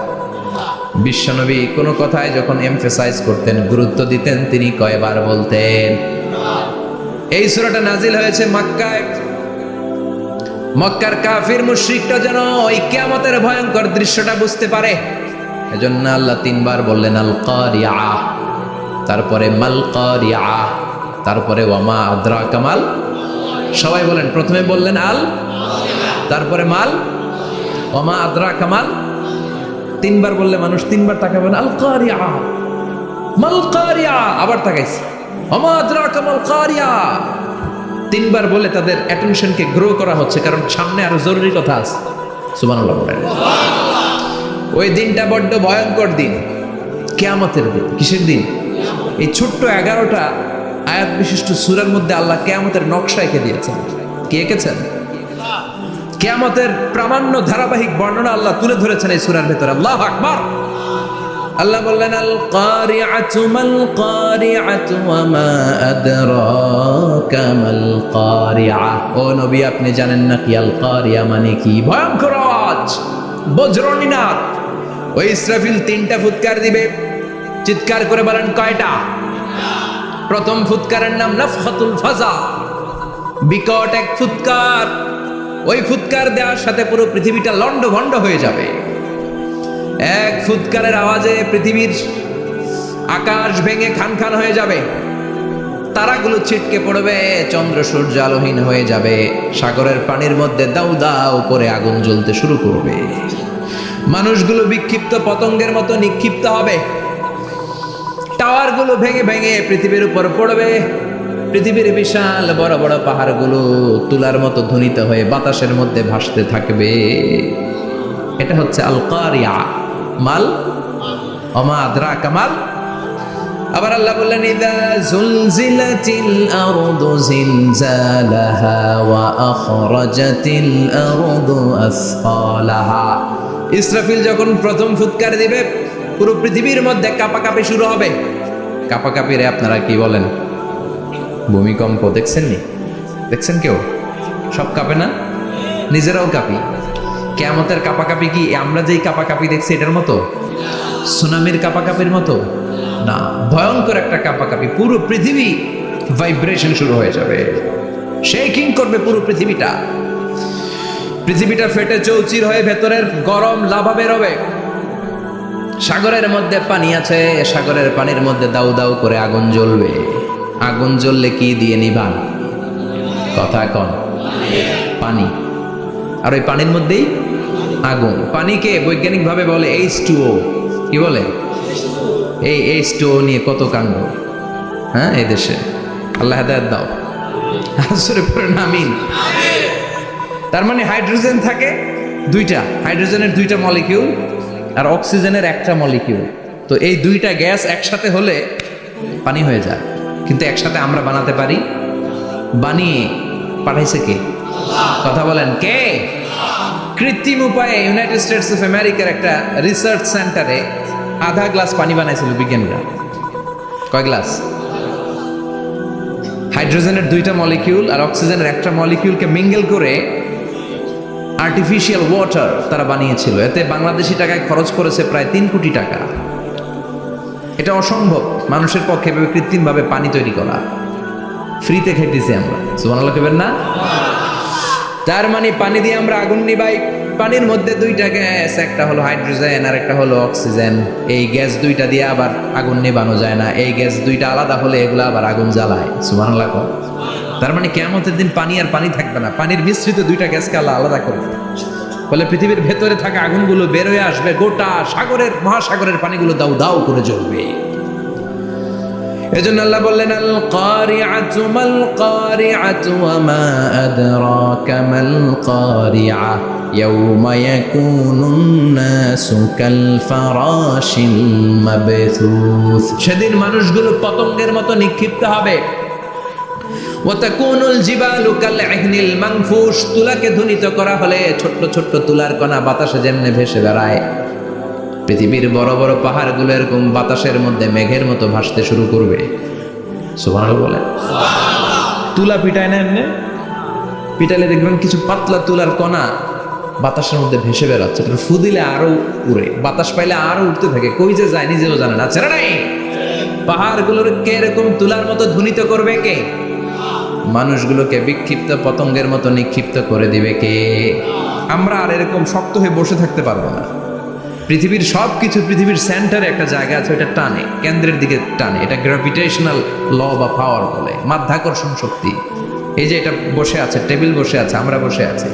বিশ্বনবী কোনো কথায় যখন এমফেসাইজ করতেন, গুরুত্ব দিতেন, তিনি কয়বার বলতেন? এই সূরাটা নাজিল হয়েছে মক্কায়। মক্কার কাফির মুশরিকরা যেন ওই কিয়ামতের ভয়ঙ্কর দৃশ্যটা বুঝতে পারে, এজন্য আল্লাহ 3 বার বললেন আল কারিআহ, তারপরে মাল কারিআহ, তারপরে ওয়ামা আদরাকা মাল। সবাই বলেন, প্রথমে বললেন আল, তারপরে মাল, ওয়ামা আদরাকা মাল। 3 বার বললে মানুষ 3 বার তাকাবেন, আল কারিআহ, মাল কারিআহ, আবার তাকাইছে, ওয়ামা আদরাকা মাল কারিআহ। 3 বার বলে তাদের অ্যাটেনশনকে গ্রো করা হচ্ছে, কারণ সামনে আরো জরুরি কথা আছে। সুবহানাল্লাহ বলেন। ওই দিনটা বড্ড ভয়ঙ্কর দিন, কিয়ামতের দিন। কিসের দিন? এই ছোট্ট 11টা আয়াত বিশিষ্ট সূরার মধ্যে আল্লাহ কিয়ামতের নকশা এঁকে দিয়েছেন। কে এঁকেছেন? কিয়ামতের প্রামাণ্য ধারাবাহিক বর্ণনা আল্লাহ তুলে ধরেছেন এই সূরার ভেতরে। আল্লাহু আকবার। আল্লাহ বললেন আল কারিআতু মাল কারিআতু ওয়া মা আদরাকা মাল কারিআ। ও নবী, আপনি জানেন না কি আল কারিআ মানে কি? ভয়ঙ্কর আওয়াজ, বজ্রনিনাদ। ওই ইসরাফিল 3টা ফুৎকার দিবে। চিৎকার করে বলেন কয়টা? প্রথম ফুৎকারের নাম নাফখাতুল ফাজা, বিকট এক ফুৎকার। ওই ফুৎকার দেওয়ার সাথে পুরো পৃথিবীটা লন্ডভন্ড হয়ে যাবে। এক ফুৎকারের আওয়াজে পৃথিবীর আকাশ ভেঙে খান খান হয়ে যাবে, তারাগুলো ছিটকে পড়বে, চন্দ্র সূর্য আলোহীন হয়ে যাবে, সাগরের পানির মধ্যে দাউ দাউ করে আগুন জ্বলতে শুরু করবে, মানুষগুলো বিক্ষিপ্ত পতঙ্গের মতো নিক্ষিপ্ত হবে, টাওয়ারগুলো ভেঙে ভেঙে পৃথিবীর উপর পড়বে, পৃথিবীর বিশাল বড় বড় পাহাড়গুলো তুলার মতো ধ্বনিত হয়ে বাতাসের মধ্যে ভাসতে থাকবে। এটা হচ্ছে আল কারিআ। মাল ওমা আদরাকা মাল। আবার আল্লাহ বললেন ইযা যুলজিলাতিল আরদু জিলজালাহা ওয়া আখরাজাতিল আরদু আসফালাহা। ইসরাফিল যখন প্রথম ফুৎকার দিবে, পুরো পৃথিবীর মধ্যে কাঁপাকাঁপি শুরু হবে। কাঁপাকাঁপি রে আপনারা কি বলেন? ভূমিকম্প দেখছেন নি? দেখছেন কেউ? সব কাঁপে না? নিজেরাও কাঁপি। কিয়ামতের কাঁপাকাঁপি কি আমরা যেই কাঁপাকাঁপি দেখছি এটার মতো? সুনামির কাঁপাকাঁপির মতো না, ভয়ঙ্কর একটা কাঁপাকাঁপি। পুরো পৃথিবী ভাইব্রেশন শুরু হয়ে যাবে, শেকিং করবে পুরো পৃথিবীটা। পৃথিবীটা ফেটে চৌচির হয়ে ভেতরের গরম লাভা বেরোবে। সাগরের মধ্যে পানি আছে, সাগরের পানির মধ্যে দাউ দাউ করে আগুন জ্বলবে। আগুন জ্বললে কি দিয়ে নিভান? কথা কন। পানি। আর ওই পানির মধ্যেই আগুন। পানিকে বৈজ্ঞানিকভাবে বলে H2O। কি বলে? এই H2O নিয়ে কত কাণ্ড, হ্যাঁ, এই দেশে। আল্লাহ হেদায়েত দাও। আসরে পড়ে আমিন। তার মানে হাইড্রোজেন থাকে দুইটা, হাইড্রোজেনের 2টা মলিকিউল আর অক্সিজেনের 1টা মলিকিউল। তো এই 2টা গ্যাস একসাথে হলে পানি হয়ে যায়। কিন্তু একসাথে আমরা বানাতে পারি? বানিয়ে পাঠাইছে কে? কথা বলেন কে? কৃত্রিম উপায়ে ইউনাইটেড স্টেটস অফ আমেরিকার একটা রিসার্চ সেন্টারে আধা গ্লাস পানি বানাইছিল বিজ্ঞানীরা। কয় গ্লাস? হাইড্রোজেনের 2টা মলিকিউল আর অক্সিজেনের 1টা মলিকিউলকে মিঙ্গেল করে আর্টিফিশিয়াল ওয়াটার তারা বানিয়েছিল। এতে বাংলাদেশি টাকায় খরচ করেছে প্রায় 3 কোটি টাকা। এটা অসম্ভব মানুষের পক্ষে কৃত্রিমভাবে পানি তৈরি করা। ফ্রিতে খেতেছি আমরা, সুবহানাল্লাহ কইবেন না? তার মানে পানি দিয়ে আমরা আগুন নিভাই। পানির মধ্যে 2টা গ্যাস, একটা হলো হাইড্রোজেন আর একটা হলো অক্সিজেন। এই গ্যাস 2টা দিয়ে আবার আগুন নেভানো যায় না। এই গ্যাস 2টা আলাদা হলে এগুলো আবার আগুন জ্বালায়। সুবহানাল্লাহ। তার মানে কিয়ামতের দিন পানি আর পানি থাকবে না, পানির মিশ্রিত 2টা গ্যাসকে আল্লাহ আলাদা করবে। ফলে পৃথিবীর ভেতরে থাকা আগুনগুলো বের হয়ে আসবে, গোটা সাগরের মহাসাগরের পানিগুলো দাউ দাউ করে জ্বলবে। এজন্য আল্লাহ বললেন আল কারিআতু মাল কারিআতু ওয়া মা আদরাকা মাল কারিআ ইয়াউমা ইয়াকুনুন নাসু কাল ফারাশিল মাবথুস। সেদিন মানুষগুলো পতঙ্গের মতো নিক্ষিপ্ত হবে। ওয়া তাকুনুল জিবালু কাল ইহনিল মানফুশ। তুলাকে ধ্বনিত করা হলে ছোট্ট ছোট্ট তুলার কণা বাতাসে যেমনে ভেসে বেড়ায়, পৃথিবীর বড় বড় পাহাড়গুলো এরকম বাতাসের মধ্যে মেঘের মতো ভাসতে শুরু করবে। সুবহানাল্লাহ বলে। তুলা পিটায় না, এমনি পিটালে দেখবেন কিছু পাতলা তুলার কণা বাতাসের মধ্যে ভেসে বেড়াচ্ছে। ফু দিলে আরো উড়ে, বাতাস পাইলে আরো উঠতে থাকে, কই যে যায় নিজেও জানে না। ছেড়ে নাই পাহাড়গুলোর কে এরকম তুলার মতো ধ্বনিত করবে কে? মানুষগুলোকে বিক্ষিপ্ত পতঙ্গের মতো নিক্ষিপ্ত করে দিবে কে? আমরা আর এরকম শক্ত হয়ে বসে থাকতে পারবো না। পৃথিবীর সব কিছু, পৃথিবীর সেন্টারে একটা জায়গা আছে, ওটা টানে, কেন্দ্রের দিকে টানে। এটা গ্র্যাভিটেশনাল ল বা পাওয়ার বলে, মাধ্যাকর্ষণ শক্তি। এই যে এটা বসে আছে, টেবিল বসে আছে, আমরা বসে আছি,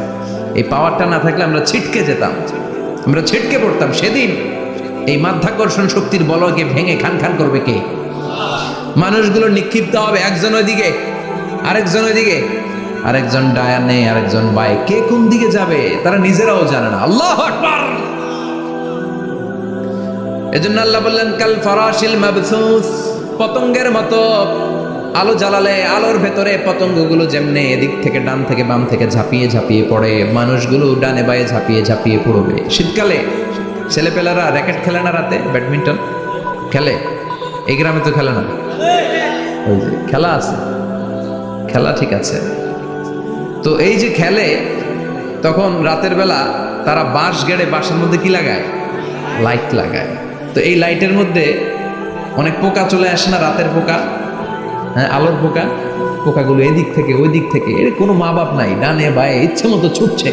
এই পাওয়ারটা না থাকলে আমরা ছিটকে যেতাম, আমরা ছিটকে পড়তাম। সেদিন এই মাধ্যাকর্ষণ শক্তির বলকে ভেঙে খান খান করবে কে? মানুষগুলো নিক্ষিপ্ত হবে, একজন ওইদিকে, আরেকজন ওইদিকে, আরেকজন ডায়ানে, আরেকজন বাই। কে কোন দিকে যাবে তারা নিজেরাও জানে না। আল্লাহু আকবার। এজন্য আল্লাহ বললেন কাল ফারাশিল মাবসুস, পতঙ্গের মতো আলো জ্বালালে আলোর ভেতরে পতঙ্গগুলো যেমনে এদিক থেকে ডান থেকে বাম থেকে ঝাঁপিয়ে ঝাঁপিয়ে পড়ে, মানুষগুলো ডানে বায়ে ঝাঁপিয়ে ঝাঁপিয়ে পড়বে। শীতকালে ছেলেপেলারা র্যাকেট খেলে না, রাতে ব্যাডমিন্টন খেলে, এই গ্রামে তো খেলে না, ওই যে খেলা আছে, খেলা ঠিক আছে। তো এই যে খেলে, তখন রাতের বেলা তারা বাঁশ গেড়ে, বাঁশের মধ্যে কি লাগায়? লাইট লাগায়। তো এই লাইটের মধ্যে অনেক পোকা চলে আসে না, রাতের পোকা, হ্যাঁ আলোর পোকা, পোকাগুলো এদিক থেকে ওই দিক থেকে, এর কোনো মা বাপ নাই, ডানে বায়ে ইচ্ছে মতো ছুটছে।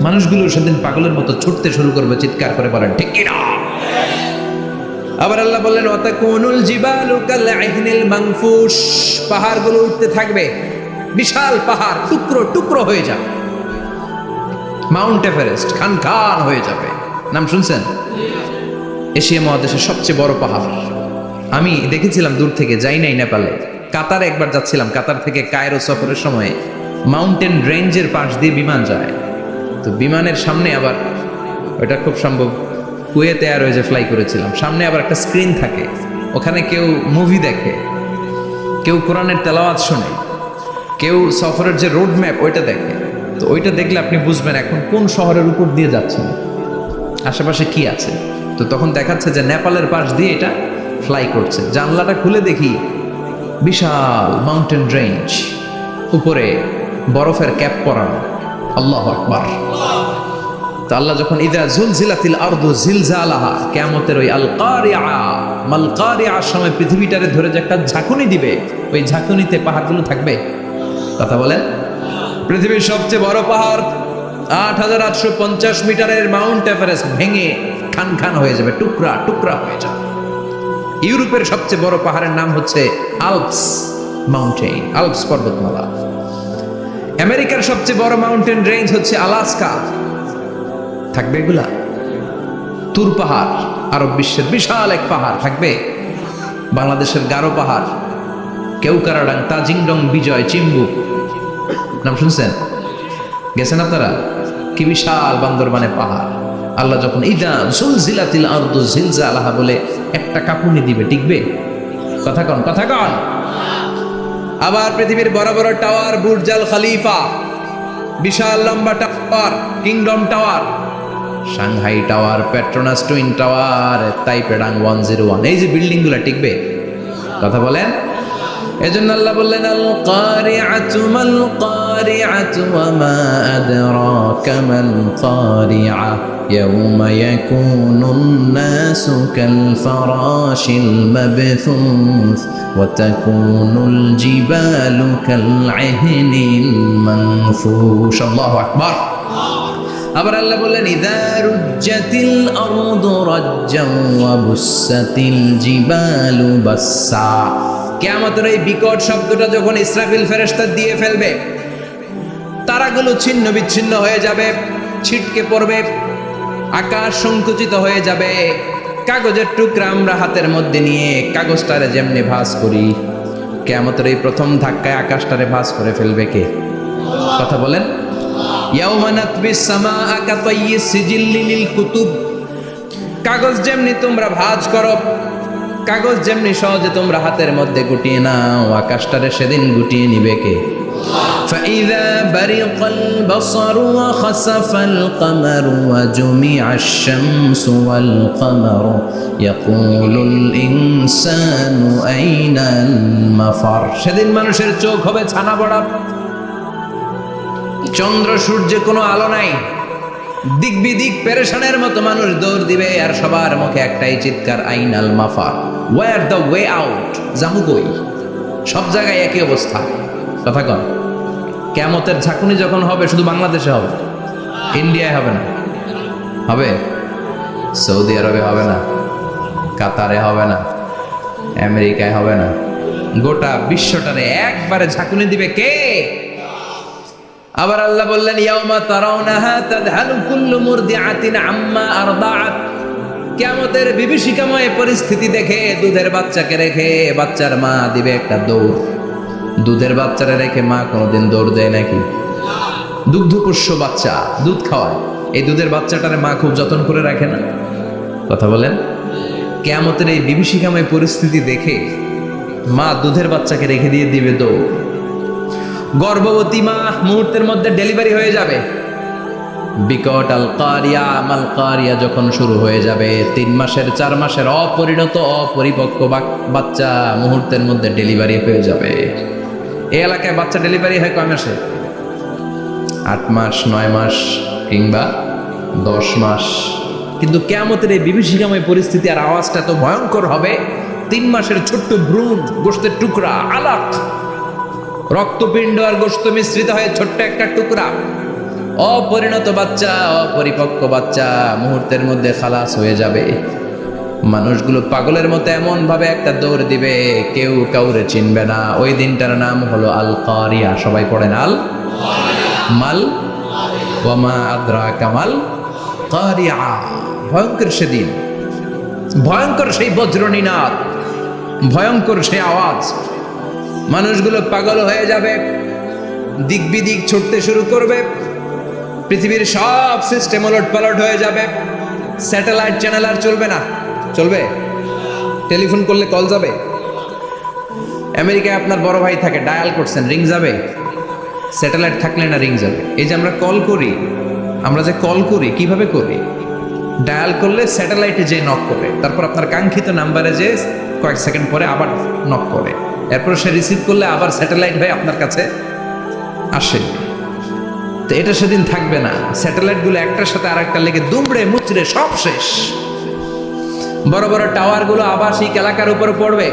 মানুষগুলো সেদিন পাগলের মতো ছুটতে শুরু করবে, চিৎকার করে বলেন ঠিক কিনা? আবার আল্লাহ বললেন ওয়াতাকুনুল জিবালু কালআহনিল মানফুশ, পাহাড়গুলো উঠতে থাকবে, বিশাল পাহাড় টুকরো টুকরো হয়ে যাবে। মাউন্ট এভারেস্ট খান খান হয়ে যাবে, নাম শুনছেন? এশিয়া মহাদেশের সবচেয়ে বড় পাহাড়। আমি দেখেছিলাম দূর থেকে, যাই নাই নেপালে, কাতারে একবার যাচ্ছিলাম, কাতার থেকে কায়রো সফরের সময় মাউন্টেন রেঞ্জের পাশ দিয়ে বিমান যায়। তো বিমানের সামনে আবার, ওটা খুব সম্ভব কুয়েতে এয়ারওয়েজে ফ্লাই করেছিলাম, সামনে আবার একটা স্ক্রিন থাকে, ওখানে কেউ মুভি দেখে, কেউ কোরআনের তেলাওয়াত শোনে, কেউ সফরের যে রোড ম্যাপ ওইটা দেখে। তো ওইটা দেখলে আপনি বুঝবেন এখন কোন শহরের উপর দিয়ে যাচ্ছেন, আশেপাশে কি আছে। তো তখন দেখাচ্ছে যে নেপালের পাশ দিয়ে এটা ফ্লাই করছে। জানলাটা খুলে দেখি বিশাল মাউন্টেন রেঞ্জ, উপরে বরফের ক্যাপ পরানো। আল্লাহু আকবার। তো আল্লাহ যখন ইদা জুলজিলাতিল আরদু জিলজালাহা, কিয়ামতের ওই আল কারিআ মাল কারিআর সময় পৃথিবীটারে ধরে যে একটা ঝাঁকুনি দিবে, ওই ঝাঁকুনিতে পাহাড়গুলো থাকবে। কথা বলেন, পৃথিবীর সবচেয়ে বড় পাহাড় ৮৮৫০ মিটারের মাউন্ট এভারেস্ট ভেঙে খান খান হয়ে যাবে, টুকরা টুকরা হয়ে যাবে। ইউরোপের সবচেয়ে বড় পাহাড়ের নাম হচ্ছে আল্পস মাউন্টেন, আল্পস পর্বতমালা। আমেরিকার সবচেয়ে বড় মাউন্টেন রেঞ্জ হচ্ছে আলাস্কা, থাকবে এগুলা। তুর পাহাড় আরব বিশ্বের বিশাল এক পাহাড় থাকবে। বাংলাদেশের গারো পাহাড়, কেউকারাডাং, তাজিংডং, বিজয়, চিম্বুক, নাম শুনছেন? গেছেন আপনারা? কি বিশাল বান্দরবানে পাহাড়। আল্লাহ যখন ইদা জুলজিলাতিল আরদু জিলজালাহা বলে একটা কাঁপুনি দিবে, টিকবে? কথা কন, কথা কন। আবার পৃথিবীর বড় বড় টাওয়ার, বুর্জ আল খলিফা, বিশাল লম্বা tower, kingdom tower, Shanghai tower, Petronas twin tower, তাইপেডাং 101, এই যে বিল্ডিং গুলা টিকবে? কথা বলেন। এজন্য আল্লাহ বললেন আল কারিআতু মাল কারিআতু ওয়া মা আদরাকা মাল কারিআ ইয়াউমা ইয়াকুনুন নাসু কাল ফারাশিল মাবথুস ওয়া তাকুনুল জিবালু কাল আহনিল মানফুশ। আল্লাহু আকবার। আবার আল্লাহ বললেন ইযা রুজ্জাতিল আরদু রাজ্জান ওয়া বুসাতিল জিবালু বাসসা। কিয়ামতের এই বিকট শব্দটা যখন ইসরাফিল ফেরেশতা দিয়ে ফেলবে, তারাগুলো ছিন্ন বিচ্ছিন্ন হয়ে যাবে, ছিটকে পড়বে, আকাশ সংকুচিত হয়ে যাবে। কাগজের টুকরা আমরা হাতের মধ্যে নিয়ে কাগজটারে যেমনি ভাঁজ করি, কিয়ামতের এই প্রথম ধাক্কায় আকাশটারে ভাঁজ করে ফেলবে কে? কথা বলেন। ইয়াউমা নাতবিস সামাআ কাতাইয়িস সিজিল্লি লিল কুতুব। কাগজ যেমনি তোমরা ভাঁজ করো, কাগজ যেমনি সহজে তোমরা হাতের মধ্যে গুটিয়ে নাও, আকাশটারে সেদিন গুটিয়ে নিবে কে? فإذا برق البصر وخسف القمر وجمع الشمس والقمر يقول الإنسان أين المفر। সেদিন মানুষের চোখ হবে ছানা বড়া, চন্দ্র সূর্যে কোনো আলো নাই, দিক বিদিক পেরেশানের মতো মানুষ দৌড় দিবে, আর সবার মুখে একটাই চিৎকার, আইনাল মাফার, ওয়্যার দ্য ওয়ে আউট, জামু কই? সব জায়গায় একই অবস্থা। কথা কন। কিয়ামতের ঝাঁকুনি যখন হবে শুধু বাংলাদেশে হবে, ইন্ডিয়ায় হবে না, হবে সৌদি আরবে হবে না, কাতারে হবে না, আমেরিকায় হবে না, গোটা বিশ্বটারে একবারে ঝাঁকুনি দিবে কে? আবার আল্লাহ বললেন ইয়াউমা তারাউনাহা তাযহালু কুল্লু মুরদিআতিন আম্মা আরদাআত। কিয়ামতের বিভীষিকাময় পরিস্থিতি দেখে দুধের বাচ্চাকে রেখে বাচ্চার মা দিবে একটা দৌড়। দুধের বাচ্চারা রেখে মা কোনোদিন দৌড় দেয় নাকি? দুগ্ধপোষ্য বাচ্চা, দুধ খাওয়ায়, এই দুধের বাচ্চাটারে মা খুব যত্ন করে রাখে না? কথা বলেন। কিয়ামতের এই বিভীষিকাময় পরিস্থিতি দেখে মা দুধের বাচ্চাকে রেখে দিয়ে দিবে দৌড়। গর্ভবতী মা মুহূর্তের মধ্যে ডেলিভারি হয়ে যাবে। বিকট আল কারিয়া মাল কারিয়া যখন শুরু হয়ে যাবে, 3 মাসের 4 মাসের অপরিণত অপরিপক্ক বাচ্চা মুহূর্তের মধ্যে ডেলিভারি হয়ে যাবে। এই এলাকায় বাচ্চা ডেলিভারি হয় কয় মাসে? 8 মাস, 9 মাস কিংবা 10 মাস। কিন্তু কিয়ামতের এই বিভীষিকাময় পরিস্থিতি আর আওয়াজটা তো ভয়ঙ্কর হবে। 3 মাসের ছোট্ট ভ্রূণ, গোশতের টুকরা, আলাক, রক্তপিণ্ড আর গোশত মিশ্রিত হয়ে ছোট্ট একটা টুকরা, অপরিণত বাচ্চা, অপরিপক্ক বাচ্চা মুহূর্তের মধ্যে খালাস হয়ে যাবে। মানুষগুলো পাগলের মতো এমন ভাবে একটা দৌড় দিবে, কেউ কাউরে চিনবে না। ওই দিনটার নাম হলো আল কারিয়া। সবাই পড়েন আল মাল ওয়ামা আদরাকা মাল কারিয়া। ভয়ঙ্কর সেদিন, ভয়ঙ্কর সেই বজ্রনীনাদ, ভয়ঙ্কর সেই আওয়াজ। মানুষগুলো পাগল হয়ে যাবে, দিক বিদিক ছুটতে শুরু করবে। পৃথিবীর সব সিস্টেম ওলট পালট হয়ে যাবে। স্যাটেলাইট চ্যানেল আর চলবে না। চলবে? টেলিফোন করলে কল যাবে? আমেরিকায় আপনার বড় ভাই থাকে, ডায়াল করছেন, রিং যাবে? স্যাটেলাইট থাকলে না রিং যাবে? এই যে আমরা কল করি, আমরা যে কল করি কিভাবে করি? ডায়াল করলে স্যাটেলাইটে যে নক করে, তারপর আপনার কাঙ্ক্ষিত নাম্বারে যে কয়েক সেকেন্ড পরে আবার নক করে, এরপর সে রিসিভ করলে আবার স্যাটেলাইট হয়ে আপনার কাছে আসে। তো এটা সেদিন থাকবে না। স্যাটেলাইটগুলো একটার সাথে আরেকটা লেগে দুমড়ে মুচড়ে সব শেষ। বড় বড় টাওয়ারগুলো আবাসিক এলাকার উপর পড়বে,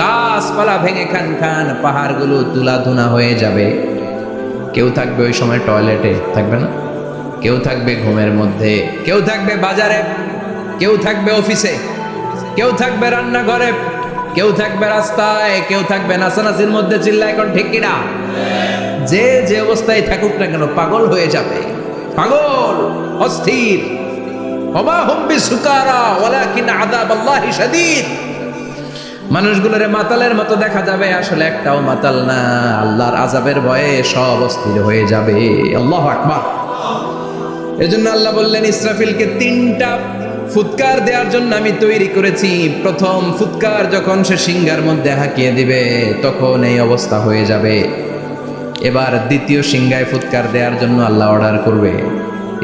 গাছপালা ভেঙে খান খান, পাহাড়গুলো তুলাধুনা হয়ে যাবে। কেউ থাকবে ওই সময় টয়লেটে, থাকবে না? কেউ থাকবে ঘুমের মধ্যে, কেউ থাকবে বাজারে, কেউ থাকবে অফিসে, কেউ থাকবে রান্নাঘরে, কেউ থাকবে রাস্তায়, কেউ থাকবে নাচানাচির মধ্যে। চিল্লা এখন ঠিক কিনা? যে যে অবস্থায় থাকুক না কেন পাগল হয়ে যাবে, পাগল, অস্থির। ওমা হুম বিসুকারা ওয়ালাকিন আযাবাল্লাহি শাদীদ। মানুষগুলোরে মাতালের মতো দেখা যাবে, আসলে একটাও মাতাল না। আল্লাহর আযাবের ভয়ে সব অস্থির হয়ে যাবে। আল্লাহু আকবার। এজন্য আল্লাহ বললেন, ইসরাফিলকে 3টা ফুৎকার দেওয়ার জন্য আমি তৈরি করেছি। প্রথম ফুৎকার যখন সে সিংহার মধ্যে হাঁকিয়ে দিবে, তখন এই অবস্থা হয়ে যাবে। এবার দ্বিতীয় সিংহায় ফুৎকার দেওয়ার জন্য আল্লাহ অর্ডার করবে।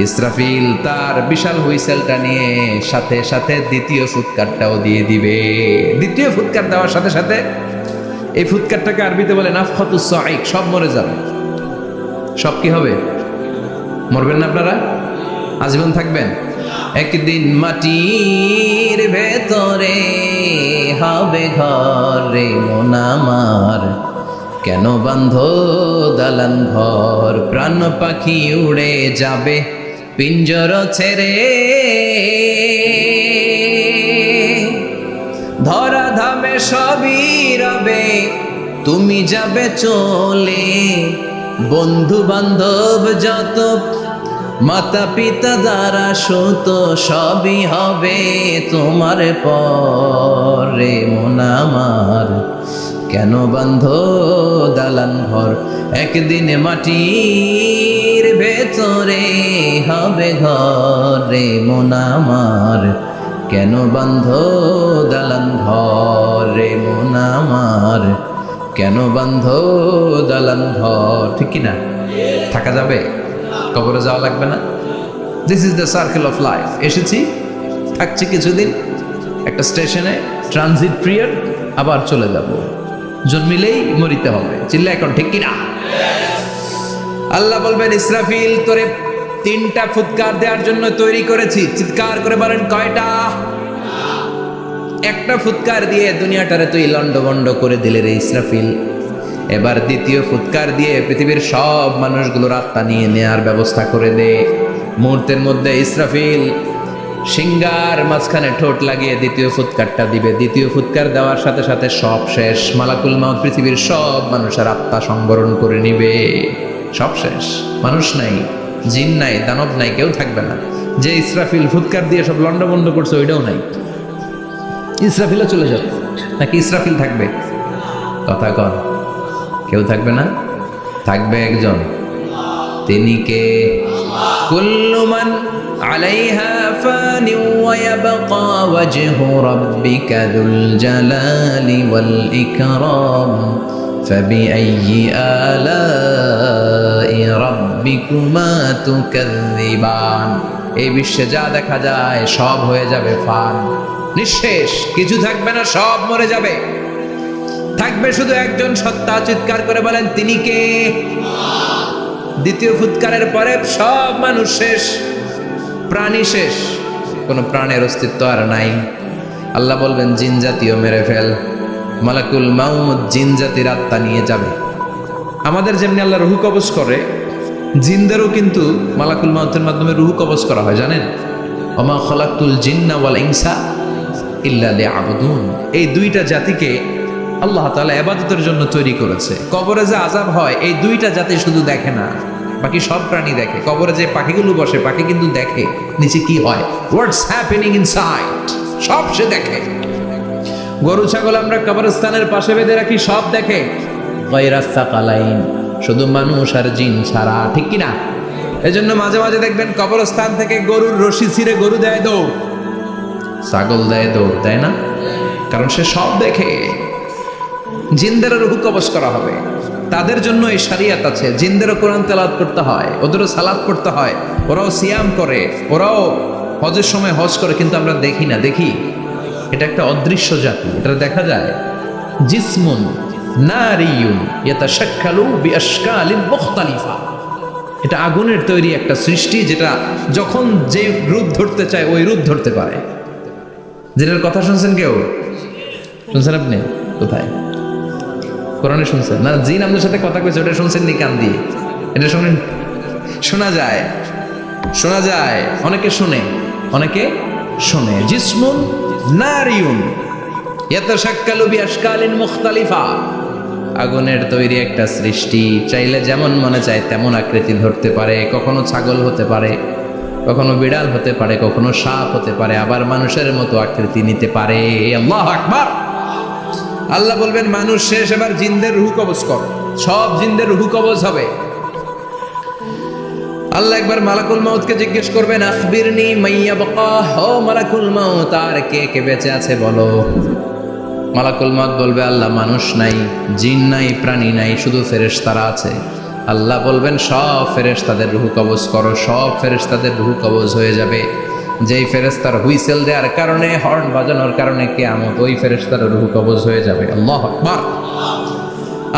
ইসরাফিল তার বিশাল হুইসেলটা নিয়ে সাথে সাথে দ্বিতীয় ফুৎকারটাও দিয়ে দিবে। দ্বিতীয় ফুৎকার দেওয়ার সাথে সাথে, এই ফুৎকারটাকে আরবিতে বলে নাফখাতুস সাঈক, সব মরে যাবে। সব কি হবে? মরবেন না আপনারা? আজীবন থাকবেন? একদিন মাটির ভেতরে হবে ঘর রে মন আমার, কেন বান্ধ দালান ঘর, প্রাণ পাখি উড়ে যাবে পিঞ্জর ছেড়ে, ধরা ধামে সবই রবে তুমি যাবে চলে, বন্ধু বান্ধব যত মাতা পিতা দ্বারা সুত সবই হবে তোমার পরে মন আমার, কেন বান্ধ দালান ঘর, একদিন মাটির ভেতরে হবে ঘর রে মন আমার, কেন বান্ধ দালান ঘর রে মন আমার, কেন বান্ধ দালান ঘর। ঠিক কিনা? থাকা যাবে? কবরে যাওয়া লাগবে না? This is the circle of life. এসেছি, থাকছি কিছুদিন, একটা স্টেশনে ট্রানজিট পিরিয়ড, আবার চলে যাব। জন্মিলেই মরিতে হবে। চিল্লা এখন ঠিক কিনা? আল্লাহ বলবেন, ইসরাফিল তোরে 3টা ফুৎকার দেওয়ার জন্য তৈরি করেছি। চিৎকার করে বলেন, কয়টা? একটা ফুৎকার দিয়ে দুনিয়াটারে তুই লন্ডভন্ড করে দিলে রে ইসরাফিল। এবার দ্বিতীয় ফুৎকার দিয়ে পৃথিবীর সব মানুষগুলোর আত্মা নিয়ে নেয়ার ব্যবস্থা করে দে। মুহূর্তের মধ্যে ইসরাফিল সিংহার মাঝখানে ঠোঁট লাগিয়ে দ্বিতীয় ফুৎকারটা দিবে। দ্বিতীয় ফুৎকার দেওয়ার সাথে সাথে সব শেষ। মালাকুল মাউত পৃথিবীর সব মানুষের আত্মা সংবরণ করে নিবে। সব শেষ। মানুষ নাই, জিন নাই, দানব নাই, কেউ থাকবে না। যে ইসরাফিল ফুৎকার দিয়ে সব লন্ডভন্ড করছে ওইটাও নাই। ইসরাফিলও চলে যাবে নাকি ইসরাফিল থাকবে? কথা কন। কেউ থাকবে না? থাকবে একজন। তিনি কে? কুল্লু মান আলাইহা ফানি ওয়া ইয়াবকা ওয়াজহু রাব্বিকা যুল জালালি ওয়াল ইকরাম ফাবিআইয়ি আলাই রাব্বিকুমা তুকাযযিবান। এই বিশ্বে যা দেখা যায় সব হয়ে যাবে ফান, নিঃশেষ, কিছু থাকবে না, সব মরে যাবে। থাকবে শুধু একজন সত্তা। চিৎকার করে বলেন, তিনি কে? দ্বিতীয় ফুৎকারের পরে সব মানুষ শেষ, প্রাণী শেষ, কোনো প্রাণের অস্তিত্ব আর নাই। আল্লাহ বলবেন, জিন জাতীয় মেরে ফেল। মালাকুল মাউত জিন জাতির আত্মা নিয়ে যাবে। আমাদের যেমনি আল্লাহ রুহু কবজ করে, জিনদেরও কিন্তু মালাকুল মাউতের মাধ্যমে রুহু কবজ করা হয়, জানেন? ওমা খলাকতুল জিন্না ওয়াল ইনসা ইল্লা লিয়াবুদুন। এই দুইটা জাতিকে আল্লাহ তাআলা ইবাদতের জন্য তৈরি করেছে। কবরে যে আযাব হয়, এই দুইটা জাতি শুধু দেখে না, বাকি সব প্রাণী দেখে। কবরে যে পাখিগুলো বসে, পাখি কিন্তু দেখে নিচে কি হয়, হোয়াটস হ্যাপেনিং ইনসাইড, সব সে দেখে। গরু ছাগল আমরা কবরস্থানের পাশে বেঁধে রাখি, সব দেখে। গায়রা সাকালাইন, শুধু মানুষ আর জিন ছাড়া, ঠিক কি না? এজন্য মাঝে মাঝে দেখবেন কবরস্থান থেকে গরুর রশি ছিঁড়ে গরু দেয় দৌড়, ছাগল দেয় দৌড়, তাই না? কারণ সে সব দেখে। জিনদের রুহু কবজ করা হবে, তাদের জন্য এই শরিয়ত আছে। জিনদেরও কোরআন তেলাওয়াত করতে হয়, ওদেরও সালাত পড়তে হয়, ওরাও সিয়াম করে, ওরাও হজের সময় হজ করে, কিন্তু আমরা দেখি না। দেখি, এটা একটা অদৃশ্য জাতি, এটা দেখা যায়। জিসমুন নারিয়ুন ইয়াতাশাক্কালু বিআশকালিন মুখতালিফা, এটা আগুনের তৈরি একটা সৃষ্টি, যেটা যখন যে রূপ ধরতে চায় ওই রূপ ধরতে পারে। জিনের কথা শুনছেন কেউ? শুনছেন আপনি? কোথায়? কোরআনে শুনছেন না? জিন আমাদের সাথে কথা কইছে, ওটা শুনছেন নি কান দিয়ে? এটা শুনেন, শোনা যায়, শোনা যায়, অনেকে শুনে, অনেকে শুনে। জিসমুন নারিয়ুন ইয়াতাশাক্কালু বিআশকালিন মুখতালিফা, আগুনের তৈরি একটা সৃষ্টি, চাইলে যেমন মনে চায় তেমন আকৃতি ধরতে পারে। কখনো ছাগল হতে পারে, কখনো বিড়াল হতে পারে, কখনো সাপ হতে পারে, আবার মানুষের মতো আকৃতি নিতে পারে। আল্লাহু আকবার। আল্লাহ বলবেন, মানুষ শেষ, এবার জিনদের রুহু কবজ কর। সব জিনদের রুহু কবজ হবে। আল্লাহ একবার মালাকুল মাউতকে জিজ্ঞেস করবেন, আখবিরনি মাইয়াবকা, ও মালাকুল মাউত, আর কে কে বেঁচে আছে বলো। মালাকুল মাউত বলবে, আল্লাহ মানুষ নাই, জিন নাই, প্রাণী নাই, শুধু ফেরেশতারা আছে। আল্লাহ বলবেন, সব ফেরেশতাদের রুহু কবজ করো। সব ফেরেশতাদের রুহু কবজ হয়ে যাবে। যেই ফেরেশতার হুইসেল দেওয়ার কারণে, হর্ন বাজানোর কারণে কিয়ামত, ওই ফেরেশতার রুহু কবজ হয়ে যাবে। আল্লাহু আকবার।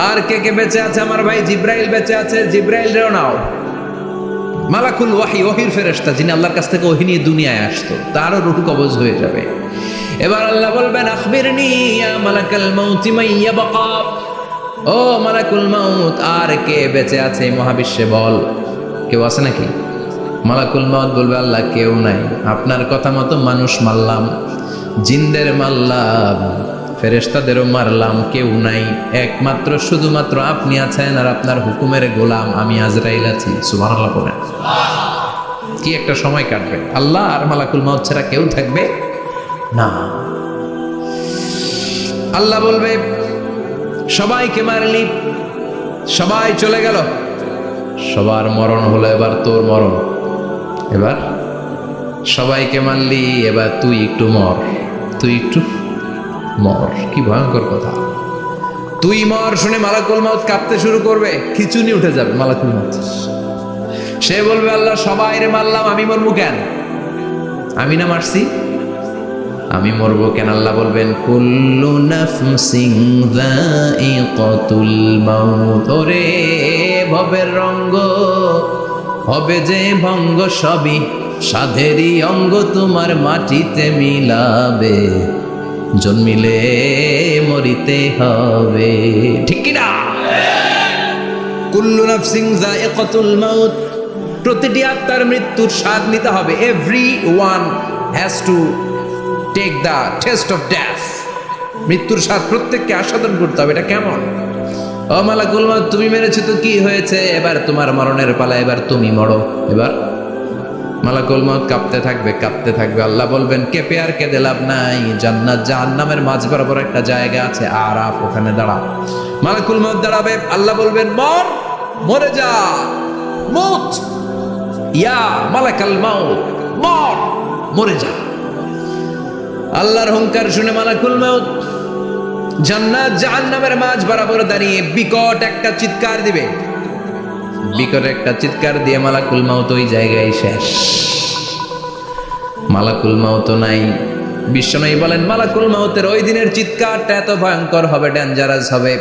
আর কে কে বেঁচে আছে? আমার ভাই জিব্রাইল বেঁচে আছে, জিব্রাইল রেও নাও। মালাকুল ওয়াহি, ওহির ফেরেশতা, যিনি আল্লাহর কাছ থেকে ওহী নিয়ে দুনিয়ায় আসতো, তারও রুহু কবজ হয়ে যাবে। এবার আল্লাহ বলবেন, আখবিরনি ইয়া মালাকাল মাউত মাইয়াবকা, ও মালাকুল মাউত, আর কে বেঁচে আছে এই মহাবিশ্বে বল। কেউ আছে নাকি? মালাকুল মাউত বলবে, আল্লাহ কেউ নাই। আপনার কথা মতো মানুষ মারলাম, জিনদের মারলাম, ফেরেশতাদেরও মারলাম, কেউ নাই। একমাত্র শুধুমাত্র আপনি আছেন, আর আপনার হুকুমের গোলাম আমি আজরাইল আছি। সুবহানাল্লাহ বলেন। কি একটা সময় কাটবে! আল্লাহ আর মালাকুল মাউত ছাড়া কেউ থাকবে না। আল্লাহ বলবে, সবাইকে মারলি, সবাই চলে গেল, সবার মরণ হলো, এবার তোর মরণ। এবার সবাইকে মারলি, এবার তুই একটু মর, তুই একটু মর। কি ভয়ঙ্কর কথা! তুই মর শুনে মালাকুল মাউত কাঁপতে শুরু করবে, খিচুনি উঠে যাবে মালাকুল মাউত। সে বলবে, আল্লাহ সবাই রে মারলাম, আমি মরবো কেন? আমি না মারছি, আমি মরবো কেন? আল্লাহ বলবেন, কুল্লু নাফসিন যায়িকাতুল মাউত, ওরে ভবের রঙ্গ, হবে যে ভঙ্গ, সবই সাধেরই অঙ্গ, তোমার মাটিতে মিলাবে, জন্মিলে মরিতে হবে। ঠিক কি না? কুল্লু নাফসিন যায়িকাতুল মাউত, প্রতিটি আত্মার মৃত্যুর স্বাদ নিতে হবে। Everyone has to take the test of death. মৃত্যুর স্বাদ প্রত্যেককে আস্বাদন করতে হবে। এটা কেমন? ও মালাকুল মাউত, তুমি মেরেছো তো কি হয়েছে, এবার তোমার মরণের পালা, এবার তুমি মরো। এবার মালাকুল মাউত কাঁপতে থাকবে, কাঁপতে থাকবে। আল্লাহ বলবেন, কেঁপে আর কেঁদে লাভ নাই, জান্নাত জাহান্নামের মাঝ বরাবর একটা জায়গা আছে, আরাফ, ওখানে দাঁড়া। মালাকুল মাউত দাঁড়াবে, আল্লাহ বলবেন, মর, মরে যা, মুত। ইয়া মালাকাল মাউত, মর, মরে যা। আল্লাহর হুঙ্কার শুনে মালাকুল মাউত জান্নাত জাহান্নামের মাঝ বরাবর দাঁড়িয়ে বিকট একটা চিৎকার দিবে। বিকট একটা চিৎকার দিয়ে মালাকুল মাউত ওই জায়গায় শেষ। মালাকুল মাউত নাই। বিশ্বনবী বলেন মালাকুল মাউতের ওই দিনের চিৎকারটা এত ভয়ঙ্কর হবে, ডেঞ্জারাস হবে।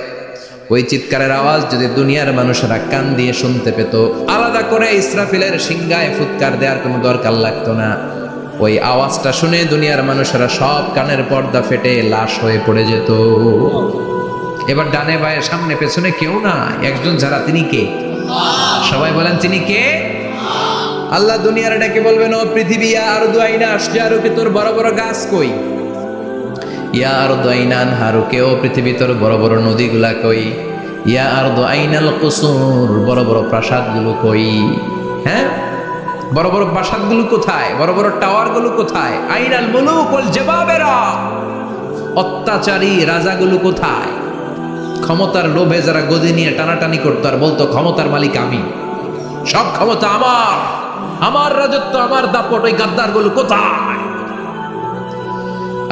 ওই চিৎকারের আওয়াজ যদি দুনিয়ার মানুষেরা কান দিয়ে শুনতে পেত, আলাদা করে ইসরাফিলের সিংহায় ফুৎকার দেওয়ার কোনো দরকার লাগতো না। ওই আওয়াজটা শুনে দুনিয়ার মানুষেরা সব কানের পর্দা ফেটে লাশ হয়ে পড়ে যেত। এবার ডানে বায়ে সামনে পেছনে কেউ না, একজন যারা, তিনি কে? সবাই বলেন তিনি কে? আল্লাহ দুনিয়ার ডেকে বলবেন, ও পৃথিবী, ইয়া আরদু আইনা আশজারুকে, তোর বড় বড় গাছ কই? ইয়া আরদু আইনা আনহারুকে, ও পৃথিবী তোর বড় বড় নদীগুলা কই? ইয়া আরদু আইনাল কুসুর, বড় বড় প্রাসাদগুলো কই? হ্যাঁ, বড় বড় প্রাসাদগুলো কোথায়? বড় বড় টাওয়ারগুলো কোথায়? আইনাল মুলুক ওয়াল জাবাবেরা, অত্যাচারী রাজাগুলো কোথায়? ক্ষমতার লোভে যারা গদি নিয়ে টানাটানি করতো আর বলতো ক্ষমতার মালিক আমি, সব ক্ষমতা আমার, আমার রাজত্ব, আমার দাপট, ওই গাদ্দারগুলো কোথায়?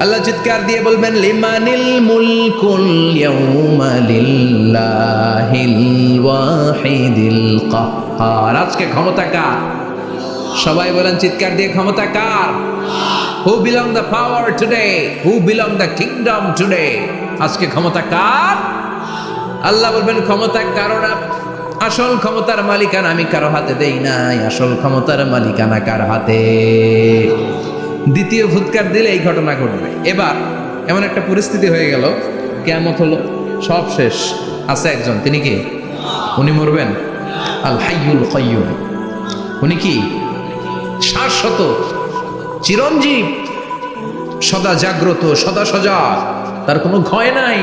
আল্লাহ চিৎকার দিয়ে বলবেন, লিমানিল মুলকুল ইয়াউমা লিল্লাহিল ওয়াহিদিল কাহ্হার, আজকে ক্ষমতা কার? সবাই বলেন চিৎকার দিয়ে, ক্ষমতা কার? Who belong the power today, who belong the kingdom today, আজকে ক্ষমতা কার? আল্লাহ বলবেন ক্ষমতা কারো না, আসল ক্ষমতার মালিকানা আমি কারো হাতে দেই নাই, আসল ক্ষমতার মালিকানা কার হাতে? দ্বিতীয় ফুৎকার দিলে এই ঘটনা ঘটবে। এবার এমন একটা পরিস্থিতি হয়ে গেল, কিয়ামত হলো, সব শেষ। আছে একজন, তিনি কি? উনি মরবেন? আল হাইয়ুল কাইয়ুম। উনি কি? শাশ্বত, চিরঞ্জীব, সদা জাগ্রত, সদা সজাগ, তার কোনো ক্ষয় নাই,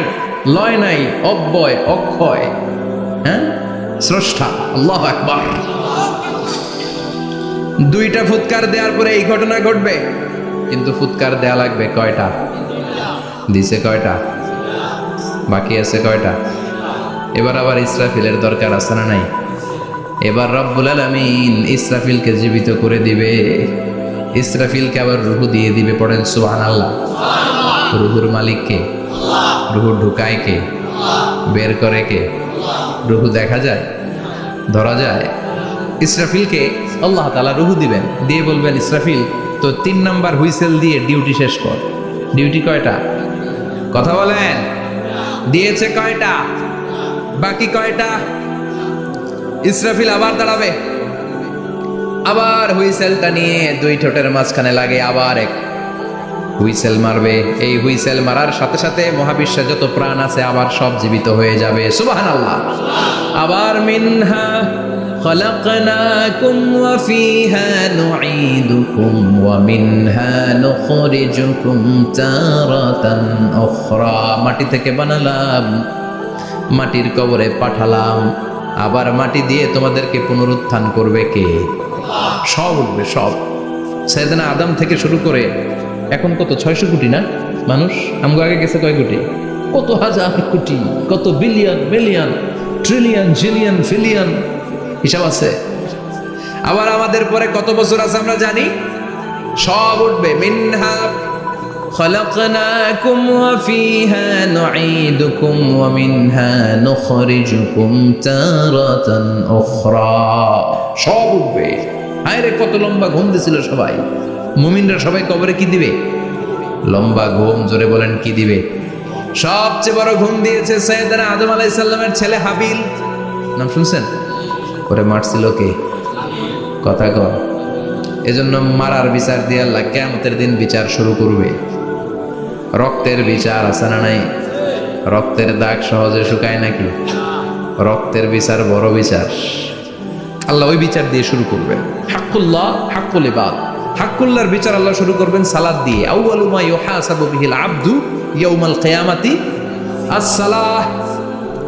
লয় নাই, অব্যয়, অক্ষয়। হ্যাঁ, স্রষ্টা। আল্লাহু আকবার। দুইটা ফুৎকার দেওয়ার পরে এই ঘটনা ঘটবে, কিন্তু ফুৎকার দেয়া লাগবে কয়টা? দিছে কয়টা? বাকি আছে কয়টা? এবার আবার ইসরাফিলের দরকার আছে না নাই? এবার রব্বুল আলামিন ইসরাফিলকে জীবিত করে দিবে। ইসরাফিলকে আবার রূহ দিয়ে দিবে। পড়েন সুবহানাল্লাহ। রূহুর মালিক কে? রূহ ঢুকায় কে? বের করে কে? রূহ দেখা যায়, ধরা যায়? ইসরাফিলকে আল্লাহ তাআলা রূহ দিবেন, দিয়ে বলবেন, ইসরাফিল তো 3 নাম্বার হুইসেল দিয়ে ডিউটি শেষ কর। ডিউটি কয়টা? কথা বলেন। দিয়েছে কয়টা? বাকি কয়টা? ইসরাফিল আবার দাঁড়াবে, আবার হুইসেলটা নিয়ে 2 ঠোঁটের মাঝখানে লাগে আবার এক হুইসেল মারবে। এই হুইসেল মারার সাথে সাথে মহাবিশ্বে যত প্রাণ আছে আবার সব জীবিত হয়ে যাবে। সুবহানাল্লাহ। আবার মিনহা খলাকনাকুম ওয়া ফিহা নুঈদুকুম ওয়া মিনহা নুখরিজুকুম তারাতান উখরা, মাটি থেকে বানালাম, মাটির কবরে পাঠালাম, আবার মাটি দিয়ে তোমাদেরকে পুনরুত্থান করবে কে? সব উঠবে, সব। সাইয়েদনা আদম থেকে শুরু করে এখন কত 600 কোটি না মানুষ? আমগো আগে গেছে কয় কোটি? কত হাজার কোটি, কত billion, million, trillion, zillion, pillion, হিসাব আছে। আবার আমাদের পরে কত বছর আছে আমরা জানি? সব উঠবে। মিনহা খলাকনাকুম ওয়া ফিহা নুঈদুকুম ওয়া মিনহা নুখরিজুকুম তারাতান উখরা, সব উঠবে। আরে কত লম্বা ঘুম দিছিল সবাই। মুমিনরা সবাই কবরে কি দিবে? লম্বা ঘুম। জোরে বলেন কি দিবে? সবচেয়ে বড় ঘুম দিয়েছে সাইয়েদনা আদম আলাইহিস সালামের ছেলে হাবিল। নাম শুনছেন? ওরে মারছিল কে? কথা কর। এজন্য মারার বিচার দিয়ে আল্লাহ কিয়ামতের দিন বিচার শুরু করবে। রক্তের বিচার আছে না নাই? রক্তের দাগ সহজে শুকায় নাকি? রক্তের বিচার বড় বিচার। আল্লাহ ওই বিচার দিয়ে শুরু করবেন। হাক্কুল্লাহ, হাক্কুল ইবাদ। হাক্কুল্লাহর বিচার আল্লাহ শুরু করবেন সালাত দিয়ে। আউয়ালু মা ইউহাসাবু বিহিল আবদু ইয়াউমাল কিয়ামাতি আস-সালাহ।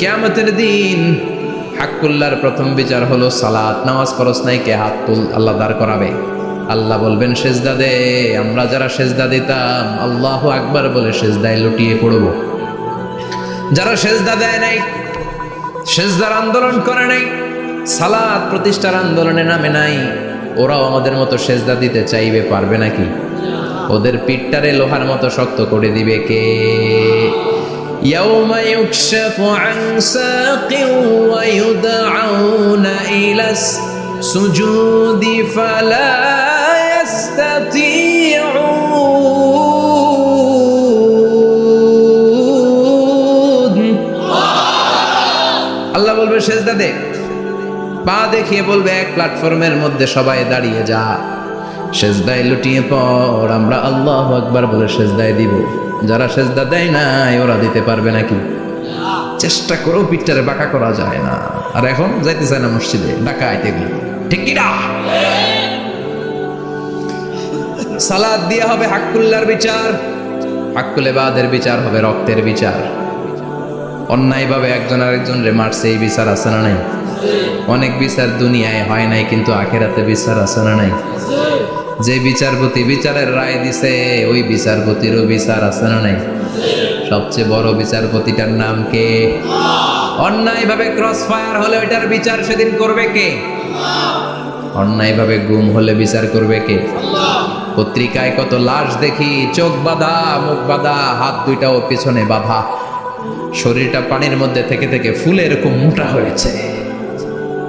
কিয়ামতের দিন হাক্কুল্লাহর প্রথম বিচার হলো সালাত। নামাজ পড়স নাই কে? হাত তুল। আল্লাহ দাঁড় করাবে। আল্লাহ বলবেন সেজদা দে। আমরা যারা সেজদা দিতাম আল্লাহু আকবার বলে সেজদায় লুটিয়ে পড়ব। যারা সেজদা দেয় নাই, সেজদার আন্দোলন করে নাই, সালাত প্রতিষ্ঠার আন্দোলনে নামে নাই, ওরাও আমাদের মতো সেজদা দিতে চাইবে, পারবে নাকি? ওদের পিঠটারে লোহার মতো শক্ত করে দিবে কে? يوم يكشف عن ساق ويدعون إلى السجود فلا يستطيعون আল্লাহ বলবে সেজদা দে, পা দেখিয়ে বলবে এক প্ল্যাটফর্মের মধ্যে সবাই দাঁড়িয়ে যা, সেজদায় লুটিয়ে পড়। আমরা আল্লাহু আকবার বলে সেজদায় দিব। যারা সেজদা দেয় নাই ওরা দিতে পারবে নাকি? চেষ্টা করেও পিঠটারে বাঁকা করা যায় না। আর এখন যাইতে চায় না মসজিদে, ডাকাইত এগুলো, ঠিক কি না? সালাত দিয়ে হবে হাক্কুল্লার বিচার, হাক্কুল ইবাদের বিচার হবে রক্তের বিচার। অন্যায়ভাবে একজন আরেকজন রে মারছে, এই বিচার আছে না নাই? অনেক বিচার দুনিয়ায় হয় নাই, কিন্তু আখিরাতে বিচার আছে না নাই? যে বিচারপতি বিচারের রায় দিছে ওই বিচারপতিরও বিচার আছে না নাই? সবচেয়ে বড় বিচারপতিটার নাম কে? অন্যায়ভাবে ক্রস ফায়ার হলে ওইটার বিচার সেদিন করবে কে? অন্যায়ভাবে গুম হলে বিচার করবে কে? পত্রিকায় কত লাশ দেখি, চোখ বাঁধা, মুখ বাঁধা, হাত দুইটাও পিছনে বাঁধা, শরীরটা পানির মধ্যে থেকে থেকে ফুলে এরকম মোটা হয়েছে,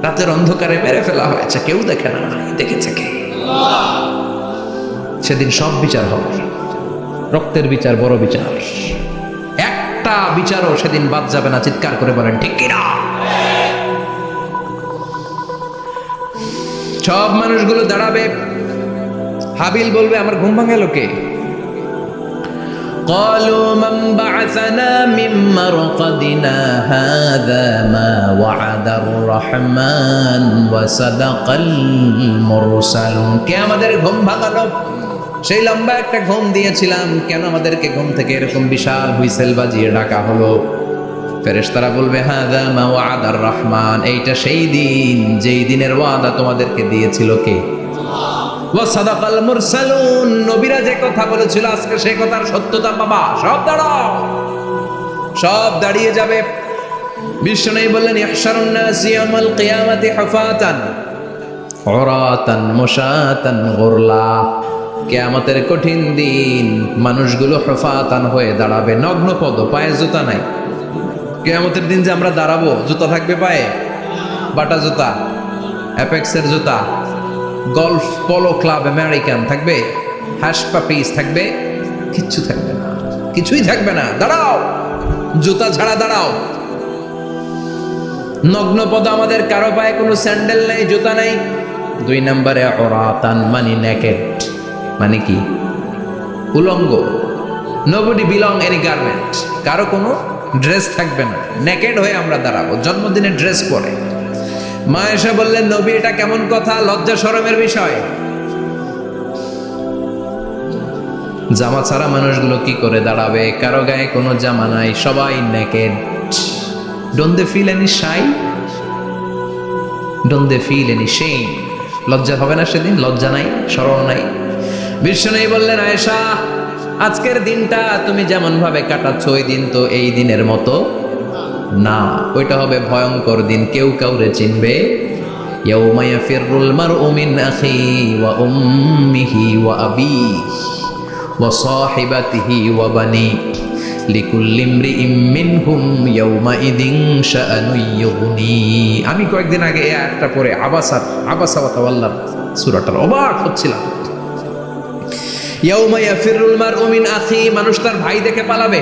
রাতের অন্ধকারে মেরে ফেলা হয়েছে, কেউ দেখে না, দেখেছে কে? সেদিন সব বিচার হবে, রক্তের বিচার, বড় বিচার। একটা বিচারও সেদিন বাদ যাবে না, চিৎকার করে বলেন ঠিক কিনা? সব মানুষগুলো দাঁড়াবে। হাবিল বলবে আমার ঘুম ভাঙালো কে? قالوا من بعثنا من مرقدنا هذا ما وعد الرحمن وصدق المرسلون। কে আমাদের ঘুম ভাঙালো? সেই লম্বা একটা ঘুম দিয়েছিলাম, কেন আমাদেরকে ঘুম থেকে এরকম বিশাল হুইসেল বাজিয়ে ডাকা হলো? ফেরেশতারা বলবে হাযা মা ওয়াদার রহমান, এইটা সেই দিন যেই দিনের ওয়াদা তোমাদেরকে দিয়েছিল কে? ওয়া সাদাকাল মুরসালুন, নবীরা যে কথা বলেছিল আজকে সেই কথার সত্যতা পাবা। সব দাঁড়াও, সব দাঁড়িয়ে যাবে। বিশ্বনবী বললেন ইহশারুন নাস ইয়াউমাল কিয়ামাতি হুফাতান উরাতান মুশাতান গুরলা। কিয়ামতের কঠিন দিন মানুষগুলো হুফাতান হয়ে দাঁড়াবে, নগ্ন পদ, পায়ে জুতা নাই। কিয়ামতের দিন যে আমরা দাঁড়াবো, জুতা থাকবে পায়ে? বাটা জুতা, অ্যাপেক্সের জুতা, গলফ পোলো ক্লাব আমেরিকান থাকবে, হ্যাশ পাপিস থাকবে? কিচ্ছু থাকবে না, কিছুই থাকবে না। দাঁড়াও, জুতা ছাড়া দাঁড়াও। নগ্ন পদ, আমাদের কারো পায়ে কোনো স্যান্ডেল নেই, জুতা নেই। 2 নম্বরে উরাতান, মানে নেকেড, মানে কি? উলঙ্গ। নোবডি বিলং এনি গার্মেন্ট, কারো কোনো ড্রেস থাকবে না, নেকেড হয়ে আমরা দাঁড়াবো, জন্মদিনের ড্রেস পরে। মা এসে বললেন নবী এটা কেমন কথা, লজ্জা শরমের বিষয়। জামা ছাড়া মানুষগুলো কি করে দাঁড়াবে? কারো গায়ে কোনো জামা নাই, সবাই naked. Don't they feel any shy? Don't they feel any shame? লজ্জা হবে না সেদিন? লজ্জা নাই, শরম নাই। বিশ্বনবী বললেন আয়েশা, আজকের দিনটা তুমি যেমন ভাবে কাটাচ্ছ ওই দিন তো এই দিনের মতো না, ওইটা হবে ভয়ঙ্কর দিন, কেউ কাউরে চিনবে। ইয়াউমা ইয়াফিরুল মারউ মিন আখি ওয়া উম্মিহি ওয়া আবিহি ওয়া সাহিবাতিহি ওয়া বানি লিকুল্লি ইমরিইম মিনহুম ইয়াউমাইদিন শাআনুন ইউগনি। আমি কয়েকদিন আগে এই আয়াতটা পড়ে আবাসা ওয়া তাওয়াল্লা সূরাটার অবাক হচ্ছিলাম। ইয়াউমা ইয়াফিরুল মারউ মিন আখি, মানুষ তার ভাই দেখে পালাবে।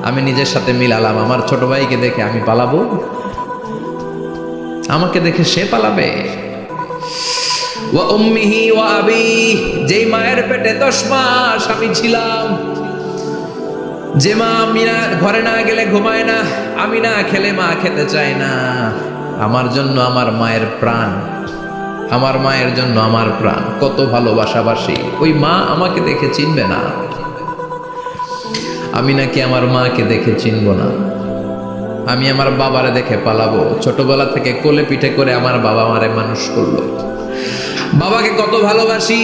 আমি নিজের সাথে মিলালাম, আমার ছোট ভাইকে দেখে আমি পালাবো? আমাকে দেখে সে পালাবে? ওয়া উম্মিহি ওয়া আবিহি, যেই মায়ের পেটে 10 মাস আমি ছিলাম, যে মা আমি না ঘরে না গেলে ঘুমায় না, আমি না খেলে মা খেতে চায় না, আমার জন্য আমার মায়ের প্রাণ, আমার মায়ের জন্য আমার প্রাণ, কত ভালোবাসাবাসী। ওই মা আমাকে দেখে চিনবে না, আমি নাকি আমার মাকে দেখে চিনব না। আমি আমার বাবারে দেখে পালাবো। ছোটবেলা থেকে কোলে পিঠে করে আমার বাবা আমারে মানুষ করলো, বাবাকে কত ভালোবাসি,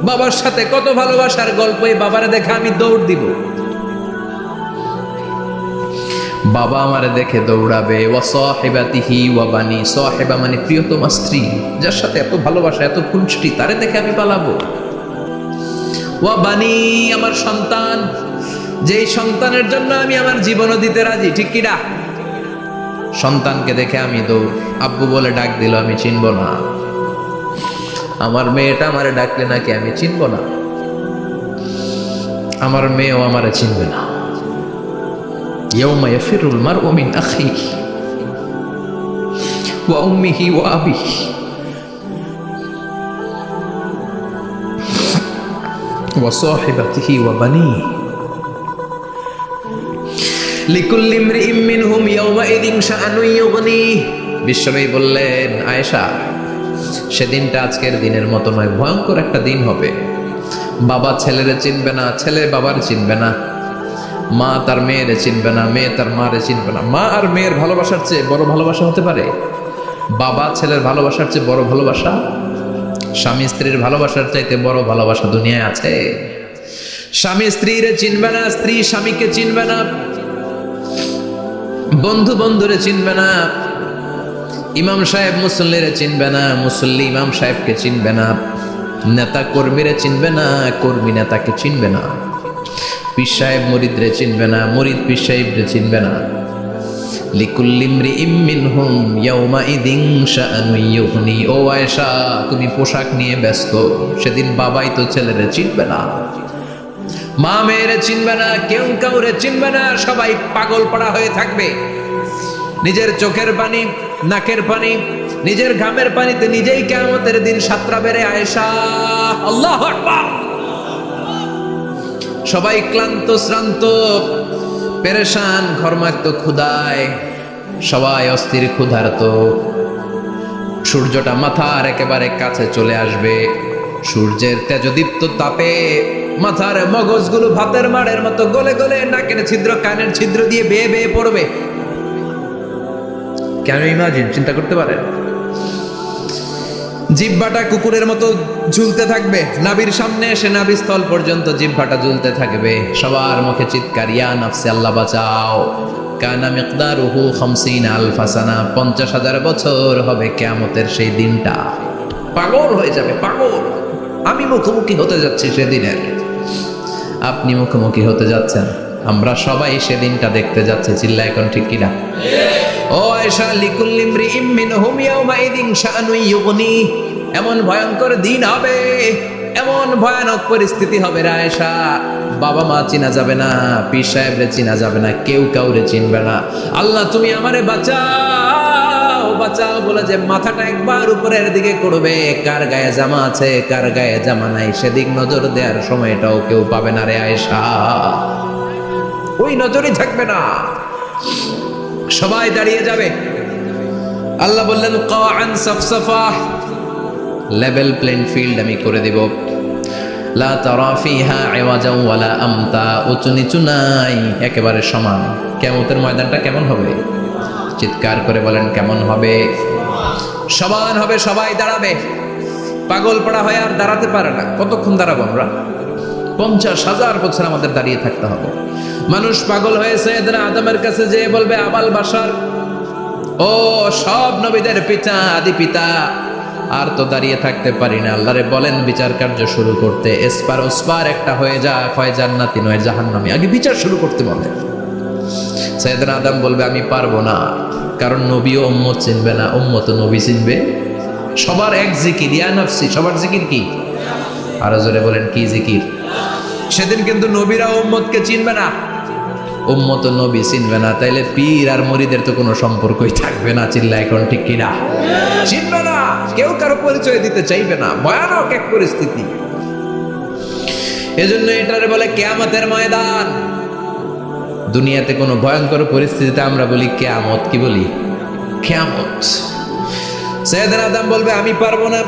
বাবার সাথে কত ভালোবাসার গল্প, এই বাবারে দেখে আমি দৌড় দিব। বাবা আমারে দেখে দৌড়াবে, ওয়া সাহিবাতিহি ওয়া বানি, সাহিবা মানে প্রিয়তমা স্ত্রী, যার সাথে এত ভালোবাসা এত খুনসুটি, তারে দেখে আমি পালাবো। ওয়া বানি আমার সন্তান, যেই সন্তানের জন্য আমি আমার জীবনও দিতে রাজি, ঠিক কিনা? সন্তানকে দেখে আমি দৌড়, আব্বু বলে ডাক দিল আমি চিনব না, আমার মেয়েটা আমারে ডাকলে নাকি আমি চিনব না, আমার মেয়েও আমারে চিনবে না। ইয়াউমা ইয়াফিরুল মারউ মিন আখিহি ওয়া উম্মিহি ওয়া আবিহি ওয়া সাহিবাতিহি ওয়া বানিহি লিকুল্লি ইমরিইম মিনহুম ইয়াউমাইযিন শাআনুন ইউগনিহি। বিশ্বনবী বললেন, আয়েশা, সেদিনটা আজকের দিনের মতো নয়, ভয়ঙ্কর একটা দিন হবে। বাবা ছেলেরে চিনবে না, ছেলে বাবার চিনবে না, মা তার মেয়েরে চিনবে না, মেয়ে তার মারে চিনবে না। মা আর মেয়ের ভালোবাসার চেয়ে বড় ভালোবাসা হতে পারে? বাবা ছেলের ভালোবাসার চেয়ে বড় ভালোবাসা? স্বামী স্ত্রীর ভালোবাসার চাইতে বড় ভালোবাসা দুনিয়ায় আছে? স্বামী স্ত্রীরে চিনবে না, স্ত্রী স্বামীকে চিনবে না, বন্ধু বন্ধুরে চিনবে না, ইমাম সাহেব মুসল্লিরে চিনবে না, মুসল্লি ইমাম সাহেবকে চিনবে না, নেতা কর্মীরে চিনবে না, কর্মী নেতাকে চিনবে না, পীর সাহেব মুরিদরে চিনবে না, মুরিদ পীর সাহেবরে চিনবে না। লিকুল্লি ইমরিইম মিনহুম ইয়াউমাইযিন শাআনুন ইউগনি। ও আয়েশা, তুমি পোশাক নিয়ে ব্যস্ত, সেদিন বাবাই তো ছেলেরে চিনবে না, মা মেয়েরে চিনবে না, কেউ কাউরে চিনবে না, সবাই পাগল পড়া হয়ে থাকবে। নিজের চোখের পানি, নাকের পানি, নিজের ঘামের পানিতে নিজেই কিয়ামতের দিন সাতরা বেড়ে। আয়েশা, আল্লাহু আকবার। সবাই ক্লান্ত শ্রান্ত পেরেশান, ঘর্মাক্ত ক্ষুধায়, সবাই অস্থির ক্ষুধার্ত। সূর্যটা মাথার একেবারে কাছে চলে আসবে, সূর্যের তেজদীপ্ত তাপে মাথার মগজগুলো ভাতের মাড়ের মতো গলে গলে নাকের ছিদ্র কানের ছিদ্র দিয়ে বেয়ে বেয়ে পড়বে। কেন ইমাজিন, চিন্তা করতে পারেন? জিহ্বাটা কুকুরের মতো ঝুলতে থাকবে, নাভির সামনে এসে নাভিস্থল পর্যন্ত জিহ্বাটা ঝুলতে থাকবে। সবার মুখে চিৎকার, ইয়া নাফসি আল্লাহ বাঁচাও। কানা মিকদারুহু 50 আলফা সানা, 50,000 বছর হবে কিয়ামতের সেই দিনটা। পাগল হয়ে যাবে, পাগল। আমি মুখোমুখি হতে যাচ্ছি সেদিনের, আপনি মুখোমুখি হতে যাচ্ছেন, আমরা সবাই সেদিনটা দেখতে যাচ্ছি। চিল্লা এখন ঠিক কিনা? ও আয়েশা, লিকুল্লি ইমরিইম মিনহুম ইয়াউমাইযিন শাআনুন ইউগনি। এমন ভয়ঙ্কর দিন হবে, এমন ভয়ানক পরিস্থিতি হবে রে আয়েশা, বাবা মা চিনা যাবে না, পীর সাহেবরে চিনা যাবে না, কেউ কাউরে চিনবে না। আল্লাহ তুমি আমারে বাঁচাও, বাঁচাও বলে যে মাথাটা একবার উপরের দিকে করবে, কার গায়ে জামা আছে কার গায়ে জামা নাই সেদিক নজর দেওয়ার সময়টাও কেউ পাবে না রে আয়েশা, ওই নজরই থাকবে না, সবাই দাঁড়িয়ে যাবে। আল্লাহ বললেন, কাআন সাফসাফা, লেভেল প্লেন ফিল্ড আমি করে দেব। লা তারা ফিহা ইওয়াজান ওয়ালা আমতা, উঁচু নিচু নাই, একেবারে সমান। কিয়ামতের ময়দানটা কেমন হবে? চিৎকার করে বলেন, কেমন হবে? সমান হবে, সবাই দাঁড়াবে। পাগল পড়া হয়ে আর দাঁড়াতে পারে না। কতক্ষণ দাঁড়াবো আমরা? 50,000 বছর আমাদের দাঁড়িয়ে থাকতে হবে। মানুষ পাগল হয়েছে, এদের আদমের কাছে যেয়ে বলবে, আবাল বাশার, ও সব নবীদের পিতা, আদি পিতা, আর তো দাঁড়িয়ে থাকতে পারি না, আল্লাহরে বলেন বিচার কার্য শুরু করতে। এসপার ওসপার একটা হয়ে যা, হয় জান্নাতি নয় জাহান্নামী, আগে বিচার শুরু করতে বলে। সাইয়েদনা আদম বলবে, আমি পারবো না, কারণ নবীও উম্মত চিনবে না, উম্মত নবী চিনবে। সবার এক জিকির, ইয়া নাফসি, সবার জিকির কি? আরো জোরে বলেন, কি জিকির? সেদিন কিন্তু নবীরা উম্মতকে চিনবে না, উম্মত নবী চিনবে না, তাইলে পীর আর মুরিদের তো কোনো সম্পর্কই থাকবে না। চিল্লা এখন ঠিক কিনা? চিনবে না, কেউ কারো পরিচয় দিতে চাইবে না। ভয়ানক এক পরিস্থিতি। এজন্য এটারে বলে কিয়ামতের ময়দান। দুনিয়াতে কোনো ভয়ঙ্কর পরিস্থিতিতে আমরা বলি কিয়ামত, কি বলি? কিয়ামত। সাইয়েদনা আদম বলবে, আমি পারবো না,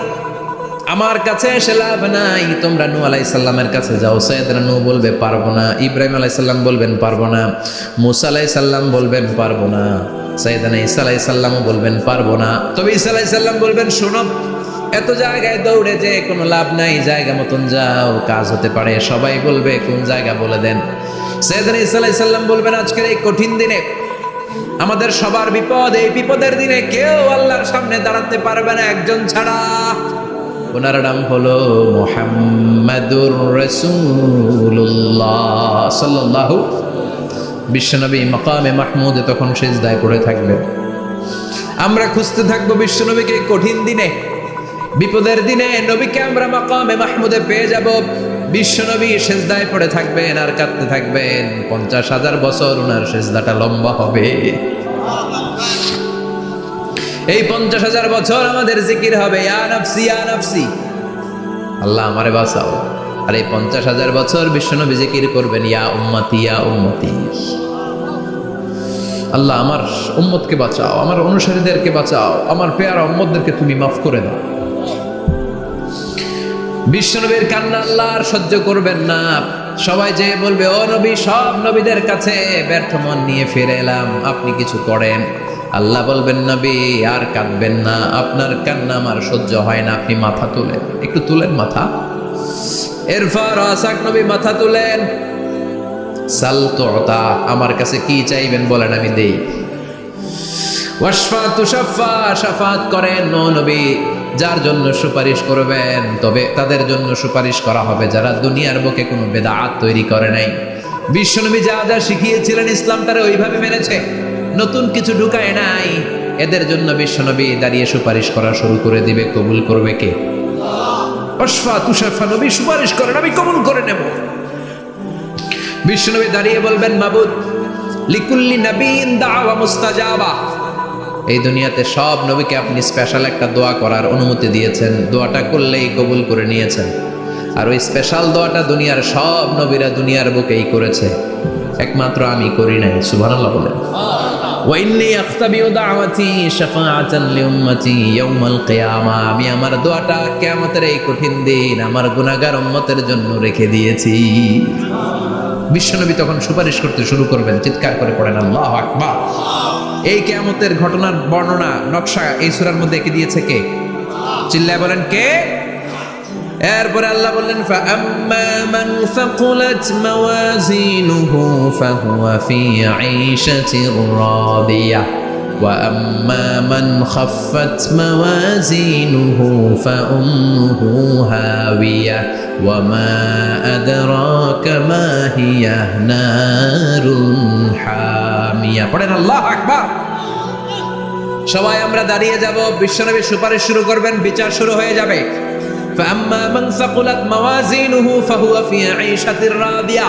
আমার কাছে এসে লাভ নাই, তোমরা নূহ আলাইহিস সালামের কাছে যাও। সাইয়েদনা নূহ বলবে, পারবো না। ইব্রাহিম আলাইহিস সালাম বলবেন, পারবো না। মুসা আলাইহিস সালাম বলবেন, পারবো না। সাইয়েদনা ঈসা আলাইহিস সালামও বলবেন, পারবো না। তবে ঈসা আলাইহিস সালাম বলবেন, শোনো, এত জায়গায় দৌড়ে যে কোনো লাভ নাই, জায়গা মতন যাও, কাজ হতে পারে। সবাই বলবে, কোন জায়গা বলে দেন। সাইয়েদনা ঈসা আলাইহিস সালাম বলবেন, আজকের এই কঠিন দিনে আমাদের সবার বিপদ, এই বিপদের দিনে কেউ আল্লাহর সামনে দাঁড়াতে পারবে না একজন ছাড়া। ওনার নাম হলো মুহাম্মাদুর রাসূলুল্লাহ সাল্লাল্লাহু। বিশ্বনবী মাকামে মাহমুদে তখন সিজদায় পড়ে থাকবেন। আমরা খুঁজতে থাকবো বিশ্বনবীকে কঠিন দিনে, বিপদের দিনে নবীকে আমরা মাকামে মাহমুদে পেয়ে যাব। বিশ্বনবী সিজদায় পড়ে থাকবেন আর কাঁদতে থাকবেন। 50,000 বছর ওনার সিজদাটা লম্বা হবে। এই 50,000 বছর আমাদের জিকির হবে, ইয়া নাফসি ইয়া নাফসি, আল্লাহ আমারে বাঁচাও। আর এই 50,000 বছর বিশ্বনবী জিকির করবেন, ইয়া উম্মতি ইয়া উম্মতি, আল্লাহ আমার উম্মতকে বাঁচাও, আমার অনুসারীদেরকে বাঁচাও, আমার পেয়ারা উম্মতদেরকে তুমি মাফ করে দাও। বিশ্বনবীর কান্না আল্লাহ আর সহ্য করবেন না। সবাই যে বলবে, ও নবী, সব নবীদের কাছে ব্যর্থ মন নিয়ে ফিরে এলাম, আপনি কিছু করেন। আল্লাহ বলবেন, নবী আর কাঁদবেন না, আপনার কান্না আমার সহ্য হয় না, আপনি মাথা তুলেন, একটু তুলেন মাথা। এরপর আসাক নবী মাথা তুলেন। সাল তুতা, আমার কাছে কি চাইবেন বলেন, আমি দেই। ওয়াশফা তুশাফা, শাফাত করেন ও নবী, যার জন্য সুপারিশ করবেন তবে তাদের জন্য সুপারিশ করা হবে যারা দুনিয়ার বুকে কোনো বেদাত তৈরি করে নাই। বিশ্বনবী যা যা শিখিয়েছিলেন ইসলামটারে ওইভাবে মেনেছে, নতুন কিছু ঢুকায় নাই। এদের জন্য বিশ্বনবী দাঁড়িয়ে সুপারিশ করা শুরু করে দিবে। কবুল করবে কে? ওয়াশফা তুশাফা, নবী সুপারিশ করেন, আমি কবুল করে নেব। বিশ্বনবী দাঁড়িয়ে বলবেন, মাবুদ লিকুল্লি নবীন দাওয়া মুস্তাজাবা, এই দুনিয়াতে সব নবীকে আপনি স্পেশাল একটা দোয়া করার অনুমতি দিয়েছেন, দোয়াটা করলেই কবুল করে নিয়েছেন। আর ওই স্পেশাল দোয়াটা দুনিয়ার সব নবীরা দুনিয়ার বুকেই করেছে, একমাত্র আমি করি নাই। সুবহানাল্লাহ বলেন। ওয়া ইন্নী আখতাবিউ দাওয়াতি শাফাআতান লিউম্মতি ইয়াউমাল কিয়ামা, আমি আমার দোয়াটা কিয়ামতের এই কঠিন দিন আমার গুনাহগার উম্মতের জন্য রেখে দিয়েছি। বিশ্বনবী তখন সুপারিশ করতে শুরু করবেন। চিৎকার করে পড়েন আল্লাহু আকবার। এই কিয়ামতের ঘটনার বর্ণনা নকশা এই সূরার মধ্যে এঁকে দিয়েছে কে? চিল্লায় বলেন কে? এরপরে আল্লাহ বললেন, ফাআম্মা মান সাকুলাত মাওয়াজিনুহু ফাহুয়া ফি আইশাতির রাদিয়াহ ওয়া আম্মা মান খাফফাত মাওয়াজিনুহু ফাউম্মুহু হাওিয়াহ ওয়া মা আদরাকা মা হিয়া নারুন হামিয়া। পড়েন আল্লাহু আকবার। সবাই আমরা দাঁড়িয়ে যাব, বিশ্বনবী সুপারিশ শুরু করবেন, বিচার শুরু হয়ে যাবে। فأما من ثقلت موازينه فهو في عيشة راضية,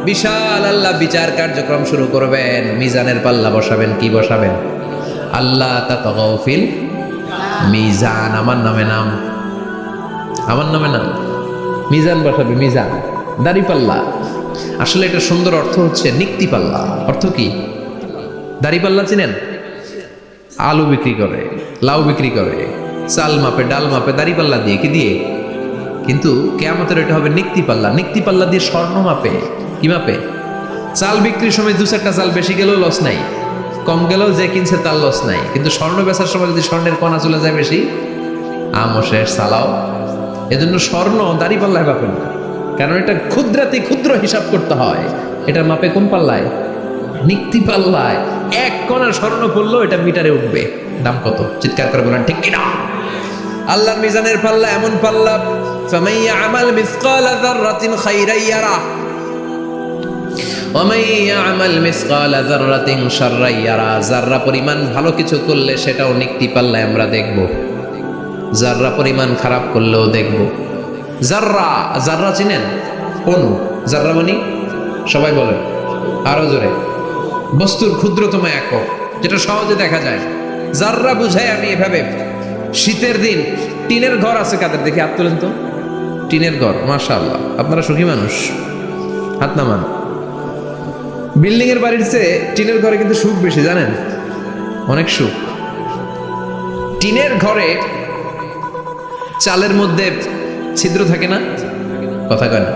বিশাল আল্লাহ বিচার কার্যক্রম শুরু করবেন। মিজানের পাল্লা বসাবেন, কি বসাবেন? আল্লাহ তাতাগাউ ফিল মিজান, আমার নামে নাম, আমার নামে নাম, মিজান বসাবে, মিজান দাড়ি পাল্লা। আসলে এটা সুন্দর অর্থ হচ্ছে নিক্তি পাল্লা। অর্থ কি? দাড়ি পাল্লা চিনেন? আলু বিক্রি করে, লাউ বিক্রি করে, চাল মাপে, ডাল মাপে, দাড়ি পাল্লা দিয়ে, কি দিয়ে? কিন্তু কিয়ামতের এটা হবে নিক্তি পাল্লা। নিক্তি পাল্লা দিয়ে স্বর্ণ মাপে। কি মাপে? চাল বিক্রির সময় 2-4টা চাল বেশি গেলেও লস নাই, কম গেলেও যে কিনছে তার লস নাই। কিন্তু স্বর্ণ বেচার সময় যদি স্বর্ণের কণা চলে যায় বেশি, আমও শেষ, চালাও। এজন্য স্বর্ণ দাড়ি পাল্লায় মাপে না, কারণ এটা ক্ষুদ্রাতি ক্ষুদ্র হিসাব করতে হয়। এটা মাপে কোন পাল্লায়? নিক্তি পাল্লায়। 1 কণা স্বর্ণ পড়লেও এটা মিটারে উঠবে। দাম কত? চিৎকার করে বলেন ঠিক কিনা? আল্লাহর মিজানের পাল্লা এমন পাল্লা, ফামান ইয়ামাল মিসকালা যাররাতিন খাইরান ইয়ারা ওয়া মান ইয়ামাল মিসকালা যাররাতিন শাররান ইয়ারা। যাররা পরিমাণ ভালো কিছু করলে সেটাও নিক্তি পাল্লায় আমরা দেখব, যাররা পরিমাণ খারাপ করলেও দেখব। যাররা, যাররা চিনেন? অণু। যাররা মানে সবাই বলেন আরো জোরে, বস্তুর ক্ষুদ্রতম একক, যেটা সহজে দেখা যায়। যাররা বুঝাই আমি এভাবে, শীতের দিন টিনের ঘর আছে কাদের? দেখি হাত তোলেন তো। টিনের ঘর, মাশাআল্লাহ, আপনারা সুখী মানুষ, হাত নামান। বিল্ডিং এর বাড়ির চেয়ে টিনের ঘরে কিন্তু সুখ বেশি, জানেন? অনেক সুখ। টিনের ঘরে চালের মধ্যে ছিদ্র থাকে না? কথা কয় না?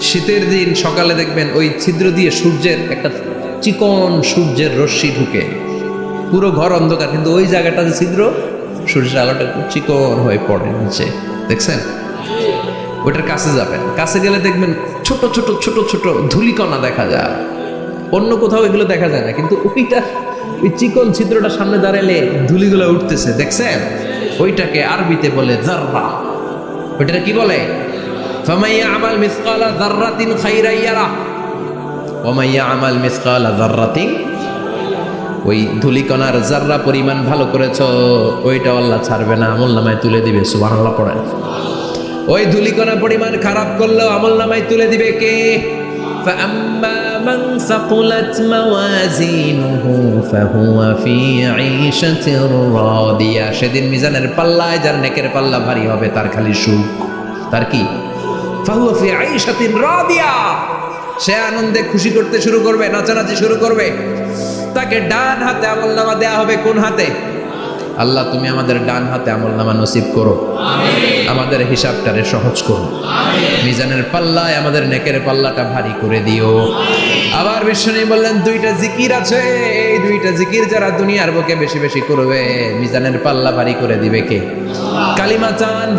শীতের দিন সকালে দেখবেন ওই ছিদ্র দিয়ে সূর্যের একটা চিকন সূর্যের রশ্মি ঢুকে, পুরো ঘর অন্ধকার, কিন্তু ওই জায়গাটা যে ছিদ্র, সূর্যের আলোটা খুব চিকন হয়ে পড়ে নিচে, দেখছেন? ওইটার কাছে যাবেন, কাছে গেলে দেখবেন ছোট ছোট ছোট ছোট ধূলিকণা দেখা যায়। অন্য কোথাও এগুলো দেখা যায় না, কিন্তু ওইটা ওই চিকন ছিদ্রটা সামনে দাঁড়ালে ধুলিগুলো উঠতেছে, দেখছেন? ওইটাকে আরবিতে বলে যাররা। ওইটা কি বলে? ফামাইয়া আমাল মিসকালা যাররাতিন খাইরান ইয়ারা ওয়া মাইয়া আমাল মিসকালা যাররাতিন, ওই ধুলিকণার যাররা পরিমাণ ভালো করেছো ওইটা আল্লাহ ছাড়বে না, আমলনামায় তুলে দিবে। সুবহানাল্লাহ পড়েন। ওই ধুলিকণা পরিমাণ খারাপ করলেও আমলনামায় তুলে দিবে কে? فأما من ثقلت موازينه فهو في عيشة راضية, সেদিন মিজানের পাল্লায় যার নেকের পাল্লা ভারী হবে তার খালি সুখ। তার কি? فهو في عيشة راضية, সে আনন্দে খুশি করতে শুরু করবে, নাচানাচি শুরু করবে। তাকে ডান হাতে আমলনামা দেয়া হবে। কোন হাতে? আল্লাহ তুমি আমাদের ডান হাতে আমলনামা নসিব করো, আমাদের হিসাবটারে সহজ করো, মিজানের পাল্লায় আমাদের নেকের পাল্লাটা ভারী করে দিও। আবার বিষ্ণু বললেন দুইটা জিকির আছে, এই দুইটা জিকির যারা দুনিয়ার বুকে বেশি বেশি করবে মিজানের পাল্লা ভারী করে দিবে কে? কালিমাতান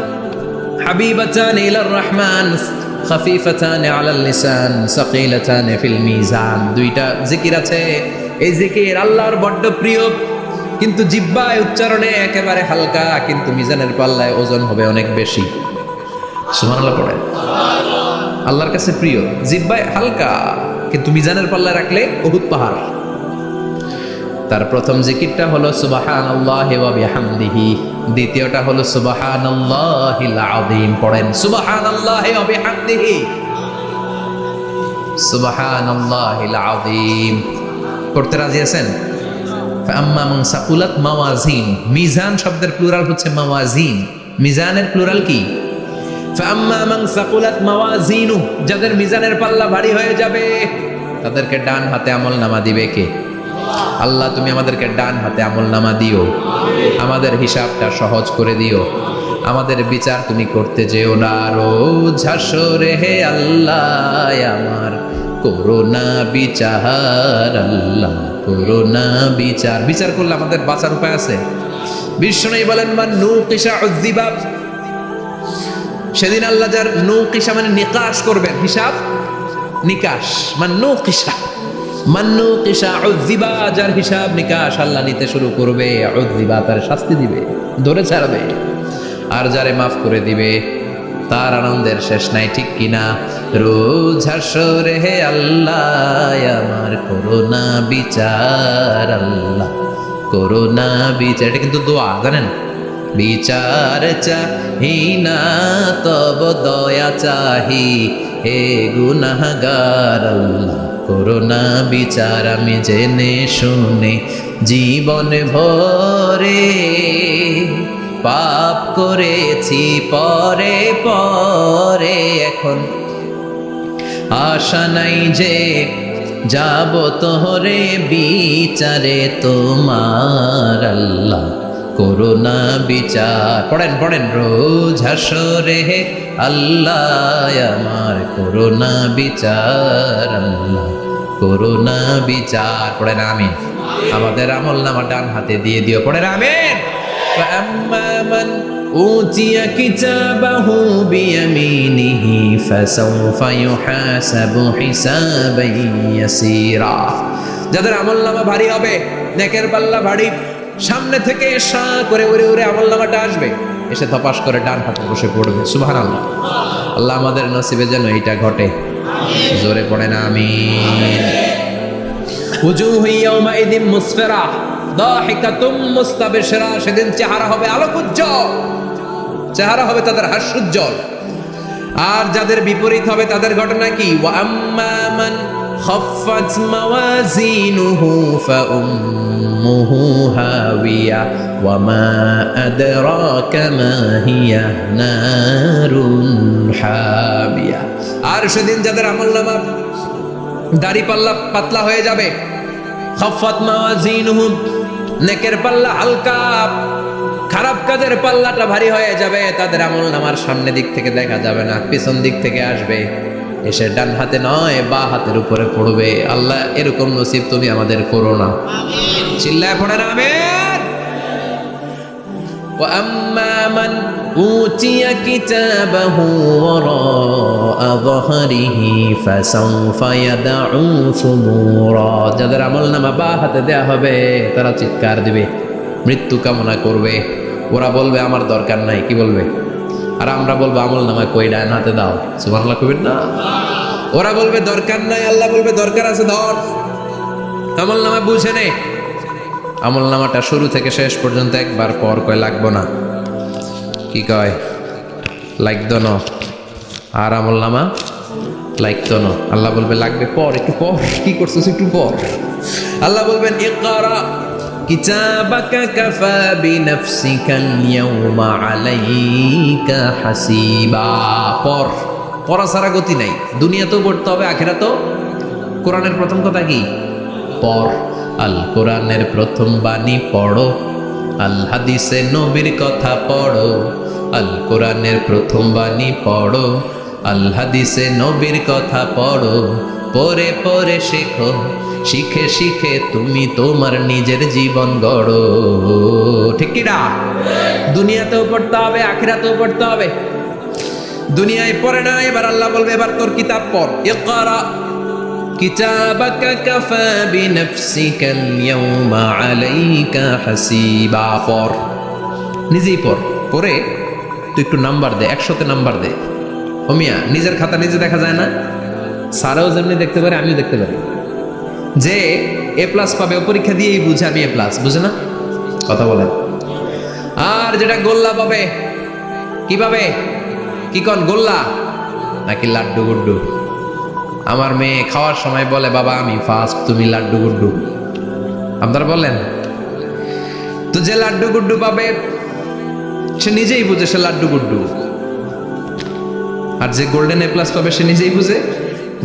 হাবিবাতান ইলার রহমান খাফিফাতান আলাল লিসান সাকিলাতান ফিল মিজান। দুইটা জিকির আছে, এই জিকির আল্লাহর বড্ড প্রিয়, কিন্তু জিহ্বায় উচ্চারণে একেবারে হালকা, কিন্তু মিজানের পাল্লায় ওজন হবে অনেক বেশি। সুবহানাল্লাহ পড়ে। আল্লাহর কাছে প্রিয়, জিহ্বায় হালকা, কিন্তু মিজানের পাল্লায় রাখলে উহুদ পাহাড়। তার প্রথম জিকিরটা হলো সুবহানাল্লাহি ওয়া বিহামদিহি, দ্বিতীয়টা হলো সুবহানাল্লাহিল আযীম। পড়েন সুবহানাল্লাহি ওয়া বিহামদিহি, সুবহানাল্লাহিল আযীম। পড়তে রাজি আছেন? ফাম্মা মান সাকুলাত মাওয়াজিন, মিজান শব্দের প্লুরাল হচ্ছে মাওয়াজিন, মিজানের প্লুরাল কি? ফাম্মা মান সাকুলাত মাওয়াজিনু, যাদের মিজানের পাল্লা ভারী হয়ে যাবে তাদেরকে ডান হাতে আমলনামা দিবে কে? আল্লাহ তুমি আমাদেরকে ডান হাতে আমলনামা দিও, আমাদের হিসাবটা সহজ করে দিও, আমাদের বিচার তুমি করতে যেও না রোজ হাসরে হে আল্লাহ আমার করোনা বিচার, আল্লাহ করোনা বিচার। বিচার করলে আমাদের বাঁচার উপায় আছে। বিষ্ণু বলেন মান নুকিশা উযযিবা, সেদিন আল্লাহ যার নুকিশা মানে নিকাশ করবেন, হিসাব নিকাশ। মান নুকিশা উযযিবা, যার হিসাব নিকাশ আল্লাহ নিতে শুরু করবে, উযযিবা তার শাস্তি দিবে, ধরে ছাড়বে। আর যারে মাফ করে দিবে তার আনন্দের শেষ নাই, ঠিক কিনা? রোজ হাসরে হে আল্লাহ আমার করোনা বিচার, আল্লাহ করোনা বিচার। এটা কিন্তু দোয়া, জানেন? বিচার চাহি না তব দয়া চাহি হে গুনাহগার, আল্লাহ করোনা বিচার। আমি জেনে শুনে জীবন ভরে পাপ করেছি পরে পরে, এখন আশা নাই যে যাব তোরে বিচারে তোমার, আল্লাহ করোনা বিচার। পড়েন পড়েন রোজ হাসরে হে আল্লাহ আমার করোনা বিচার, আল্লাহ করোনা বিচার। পড়েন আমিন। আমাদের আমলনামা ডান হাতে দিয়ে দিও। পড়েন আমিন। فأما من أوتي كتابه بيمينه فسوف يحاسب حسابا يسيرا, যাদের আমলনামা ভারী হবে, নেকের পাল্লা ভারী, সামনে থেকে সা করে উড়ে উড়ে আমলনামাটা আসবে, এসে ধপাস করে ডান হাতে বসে পড়বে। সুবহানাল্লাহ। আল্লাহ আমাদের নসিবে যেন এটা ঘটে। জোরে পড়েন আমিন। উজুহু ইয়াওমাইযিন মুসফিরা দাহিকাতুম মুস্তাবশিরা, সেদিন চেহারা হবে আলোকোজ্জ্বল, চেহারা হবে তাদের হাস্যোজ্জ্বল। আর যাদের বিপরীত হবে তাদের ঘটনা কি? ওয়া আম্মা মান খাফফাত মাওয়াজিনুহু ফাউম্মুহু হাওিয়া ওয়া মা আদরাকা মা হিয়া নারুন হাবিয়া। আর সেদিন যাদের আমলনামা দাড়ি পাল্লা পাতলা হয়ে যাবে, খাফফাত মাওয়াজিনুহু নেকের পাল্লা হালকা, খারাপ কাজের পাল্লাটা ভারী হয়ে যাবে, তাদের আমলনামার সামনে দিক থেকে দেখা যাবে না, পিছন দিক থেকে আসবে, এসে ডান হাতে নয় বা হাতের উপরে পড়বে। আল্লাহ এরকম নসিব তুমি আমাদের করো না। চিল্লায় পড়েন আমিন। ওয়া আম্মা মান উতিয়া কিতাবাহু ওয়ারাআ ইয়াসারিহি ফাসাউফা ইয়াদউ সুবুরা। যাদের আমলনামা বা হাতে দেয়া হবে তারা চিৎকার দিবে, মৃত্যু কামনা করবে। ওরা বলবে আমার দরকার নাই, কি বলবে? আর আমরা বলবো আমলনামা কই, ডান হাতে দাও। সুবহানাল্লাহ কইবেন না? ওরা বলবে দরকার নাই, আল্লাহ বলবে দরকার আছে, ধর। আমলনামা বুঝে নে। আমলনামাটা শুরু থেকে শেষ পর্যন্ত একবার পর কয় লাগবো না, কি কয়? লাগতো না। আর আমলনামা লাগতো না। আল্লাহ বলবে লাগবে পর, একটু পর। কি করছিস একটু পর। আল্লাহ বলবেন ইকরা কিতাবাকা কাফা বিনাফসিকাল ইয়াউমা আলাইকা হাসিবা। পর, পড়া ছাড়া গতি নাই। দুনিয়াতেও পড়তে হবে, আখিরাতেও। কোরআনের প্রথম কথা কি? পড়। আল কোরআনের প্রথম বাণী পড়ো, আল হাদিসে নবীর কথা পড়ো। আল কোরআনের প্রথম বাণী পড়ো, আল হাদিসে নবীর কথা পড়ো। পড়ে পড়ে শেখো, শিখে শিখে তুমি তোমার নিজের জীবন গড়ো। ঠিক কি না? দুনিয়াতেও পড়তে হবে, আখিরাতেও পড়তে হবে। দুনিয়ায় পড়ে না, এবার আল্লাহ বলবে এবার তোর কিতাব পড়। ইকরা কিতাবাকা কাফা বিনাফসিকাল ইয়াউমা আলাইকা হাসিবা। পড়, নিজেই পড়। পড়ে তুই একটু নাম্বার দে, 100তে নাম্বার দে। ও মিয়া, নিজের খাতা নিজে দেখা যায় না? স্যারও যেমনি দেখতে পারে, আমিও দেখতে পারি। যে এ প্লাস পাবে ও পরীক্ষা দিয়েই বুঝে আমি এ প্লাস, বুঝে না? কথা বলেন। আর যেটা গোল্লা পাবে, কি পাবে? কি কন, গোল্লা নাকি লাড্ডু গুড্ডু? আমার মেয়ে খাওয়ার সময় বলে বাবা আমি ফার্স্ট, তুমি লাড্ডু গুড্ডু। আপনারা বলেন তো, যে লাড্ডু গুড্ডু পাবে সে নিজেই বুঝে সে লাড্ডু গুড্ডু। আর যে গোল্ডেন এ প্লাস পাবে সে নিজেই বুঝে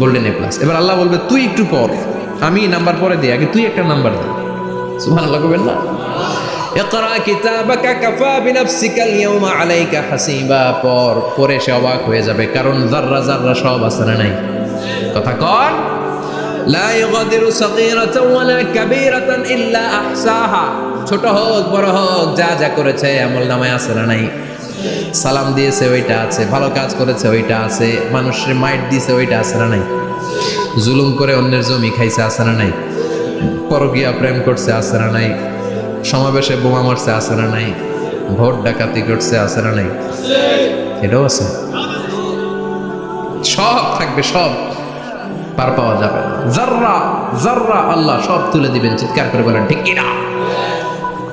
গোল্ডেন এ প্লাস। এবার আল্লাহ বলবে তুই একটু পর, আমি নাম্বার পরে দিই, আগে তুই একটা নাম্বার দে। সুবহানাল্লাহ কইবেন না? ইকরা কিতাবাকা কাফা বিনাফসিকাল ইয়াউমা আলাইকা হাসিবা। পর, পরে সে অবাক হয়ে যাবে, কারণ যাররা যাররা সব আছে না নাই? কথা কর। লা ইগাদিরু সাগীরাতান ওয়ালা কাবীরাতান ইল্লা আহসাহা। ছোট হোক বড় হোক, যা যা করেছে আমলনামায় আছে না নাই? সালাম দিয়েছে ওইটা আছে, ভালো কাজ করেছে ওইটা আছে, মানুষের মাইট দিয়েছে ওইটা আছে না নাই? জুলুম করে অন্যের জমি খাইছে আছে না নাই? পরকীয়া প্রেম করছে আছে না নাই? সমাবেশে বোমা মারছে আছে না নাই? ভোট ডাকাতি করছে আছে না নাই? এটাও আছে। সব থাকবে, সব পার পাওয়া যাবে না। যাররা যাররা আল্লাহ সব তুলে দিবেন। চিৎকার করে বলেন ঠিক কিনা?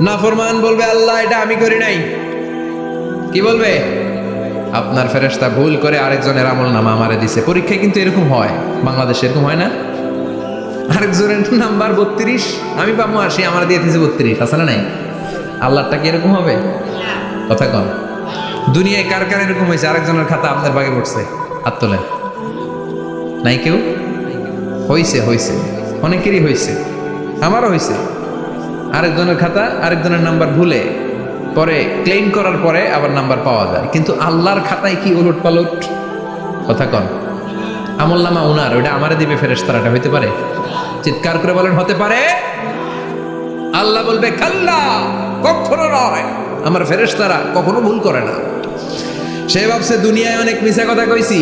নাফরমান বলবে আল্লাহ এটা আমি করি নাই। কি বলবে? আপনার ফেরেশতা ভুল করে আরেকজনের আমলনামা আমারে দিছে। পরীক্ষায় কিন্তু এরকম হয়, বাংলাদেশে এরকম হয় না? আরেকজনের নাম্বার 32, আমি পাবো 80, আমার দিয়ে দিয়েছে 32, আছে না নাই? আল্লাহটা কি এরকম হবে? কথা কন। দুনিয়ায় কার কার এরকম হয়েছে আরেকজনের খাতা আপনার ভাগে পড়ছে? হাত তোলেন। নাই কেউ? হয়েছে, হয়েছে, অনেকেরই হয়েছে, আমারও হয়েছে। আরেকজনের খাতা আরেকজনের নাম্বার ভুলে পরে ক্লেম করার পরে আবার নাম্বার পাওয়া যায়, কিন্তু আল্লাহর খাতায় কি উলট পালট? কথা কন। আমলনামা উনার, ওইটা আমারে দিবে ফেরেশতারা, এটা হইতে পারে? চিৎকার করে বলেন হতে পারে? আল্লাহ বলবে কাল্লা, কখনো নয়। আমার ফেরেশতারা কখনো ভুল করে না। সে ভাবছে দুনিয়ায় অনেক মিথ্যা কথা কইছি,